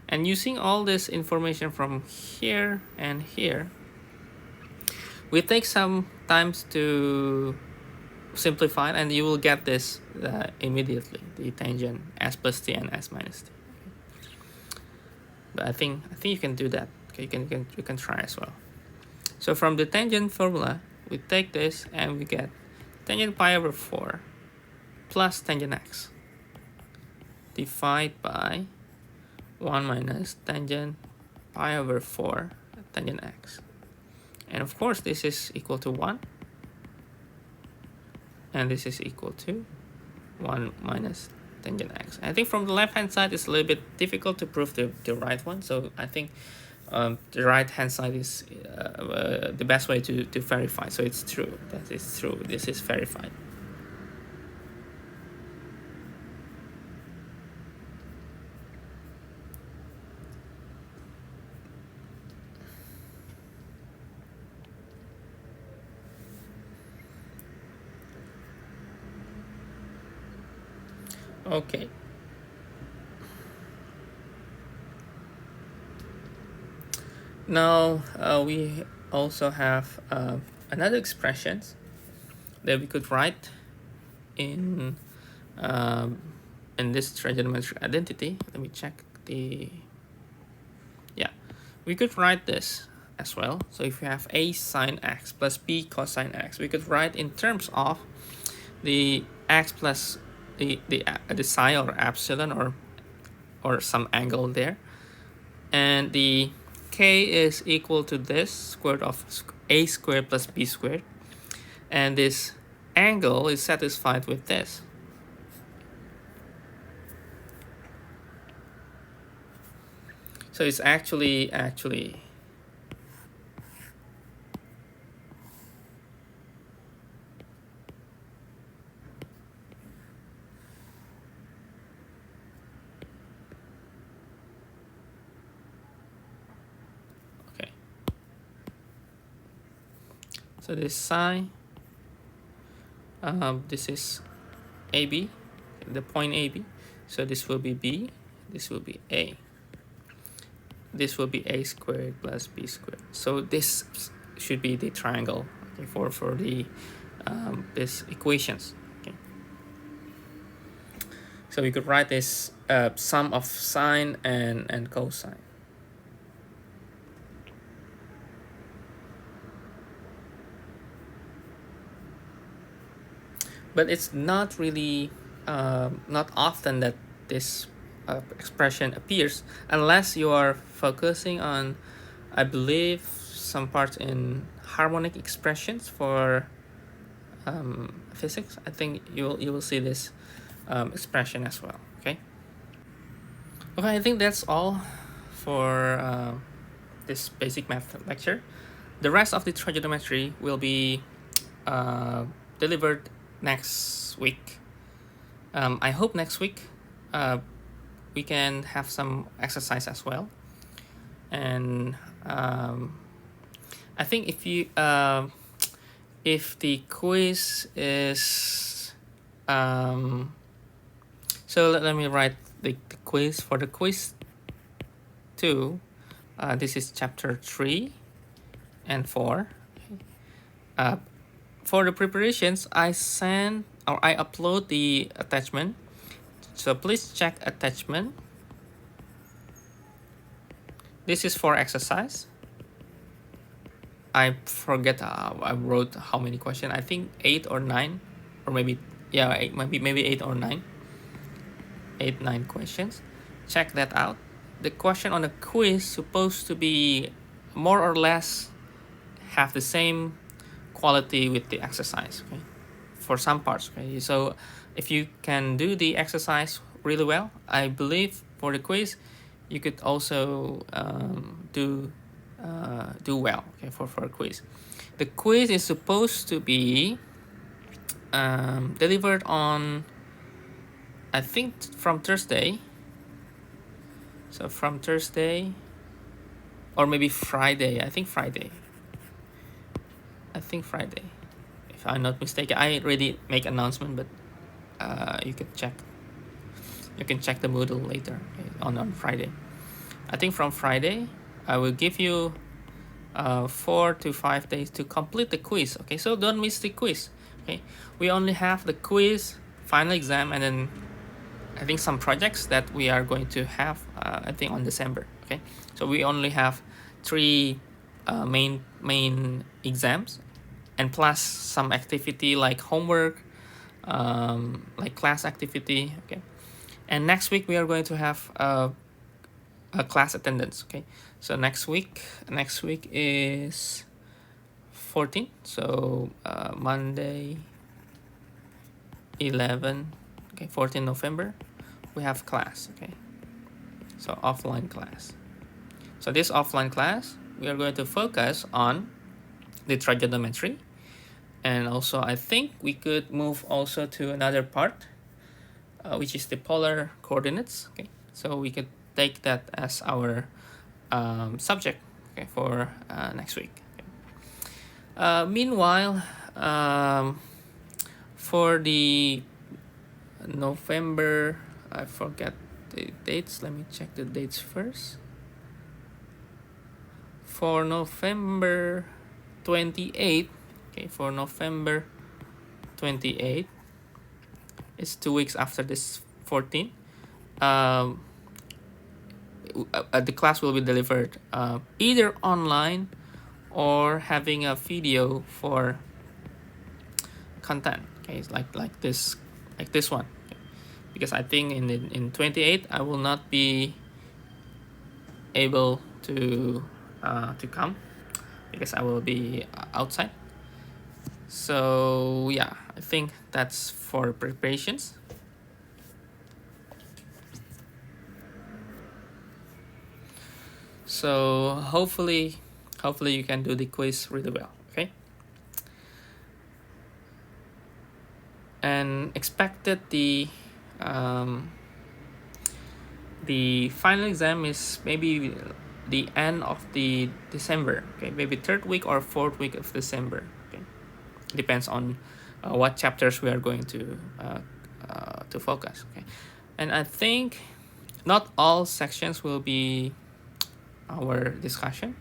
Speaker 1: and using all this information from here and here, we take some times to simplify, and you will get this immediately, the tangent s plus t and s minus t. But I think you can do that. Okay, you can try as well. So from the tangent formula, we take this and we get tangent pi over 4 plus tangent x divided by 1 minus tangent pi over 4 tangent x. And of course, this is equal to 1. And this is equal to 1 minus tangent x. I think from the left hand side it's a little bit difficult to prove the right one, so I think the right hand side is the best way to verify. So it's true, that is true, this is verified. Okay. Now we also have another expressions that we could write in this trigonometric identity. Let me check the, yeah, we could write this as well. So if we have a sine x plus b cosine x, we could write in terms of the x plus the psi or epsilon or some angle there, and the k is equal to this square root of a squared plus b squared, and this angle is satisfied with this. So it's actually okay. So this psi, this is AB, the point AB. So this will be B, this will be A. This will be a squared plus b squared. So this should be the triangle, okay, for the these equations. Okay. So we could write this sum of sine and cosine. But it's not really not often that this expression appears unless you are focusing on, I believe, some parts in harmonic expressions for physics. I think you will see this expression as well. Okay. Okay, I think that's all for this basic math lecture. The rest of the trigonometry will be delivered next week. I hope next week we can have some exercise as well. And I think if the quiz is so let me write the quiz for the quiz 2. This is chapter 3 and 4. For the preparations, I upload the attachment. So please check attachment. This is for exercise. I forget I wrote how many questions. I think 8 or 9, or maybe, yeah, maybe 8 or 9. 8-9 questions. Check that out. The question on the quiz supposed to be more or less have the same quality with the exercise, okay, for some parts. Okay, so if you can do the exercise really well, I believe for the quiz you could also do well, okay, for a quiz. The quiz is supposed to be delivered on, I think, from Thursday. So from Thursday or maybe Friday. I think Friday, if I'm not mistaken. I already make announcement, but you can check the Moodle later, okay, on Friday. I think from Friday I will give you 4 to 5 days to complete the quiz. Okay, so don't miss the quiz. Okay, we only have the quiz, final exam, and then I think some projects that we are going to have I think on December. Okay, so we only have 3 main exams, and plus some activity like homework, like class activity. Okay, and next week we are going to have a class attendance. Okay, so next week is 14, so Monday 11, okay, 14 November we have class. Okay, so offline class. So this offline class we are going to focus on the trigonometry, and also I think we could move also to another part, which is the polar coordinates. Okay, so we could take that as our subject, okay, for next week. Okay. Meanwhile, for the November, I forget the dates. Let me check the dates first. For November, 28th, okay, for November 28th, it's 2 weeks after this 14th. The class will be delivered either online or having a video for content. Okay, it's like this one. Okay. Because I think in 28 I will not be able to come because I will be outside. So yeah, I think that's for preparations. So hopefully you can do the quiz really well. Okay. And expected the final exam is maybe the end of the December. Okay, maybe 3rd week or 4th week of December. Okay, depends on what chapters we are going to focus. Okay, and I think not all sections will be our discussion.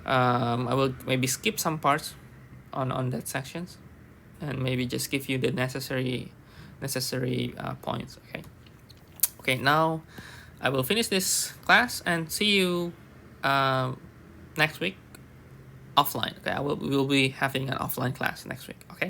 Speaker 1: I will maybe skip some parts on that sections, and maybe just give you the necessary points. Okay, now I will finish this class and see you next week offline. Okay, we will be having an offline class next week. Okay.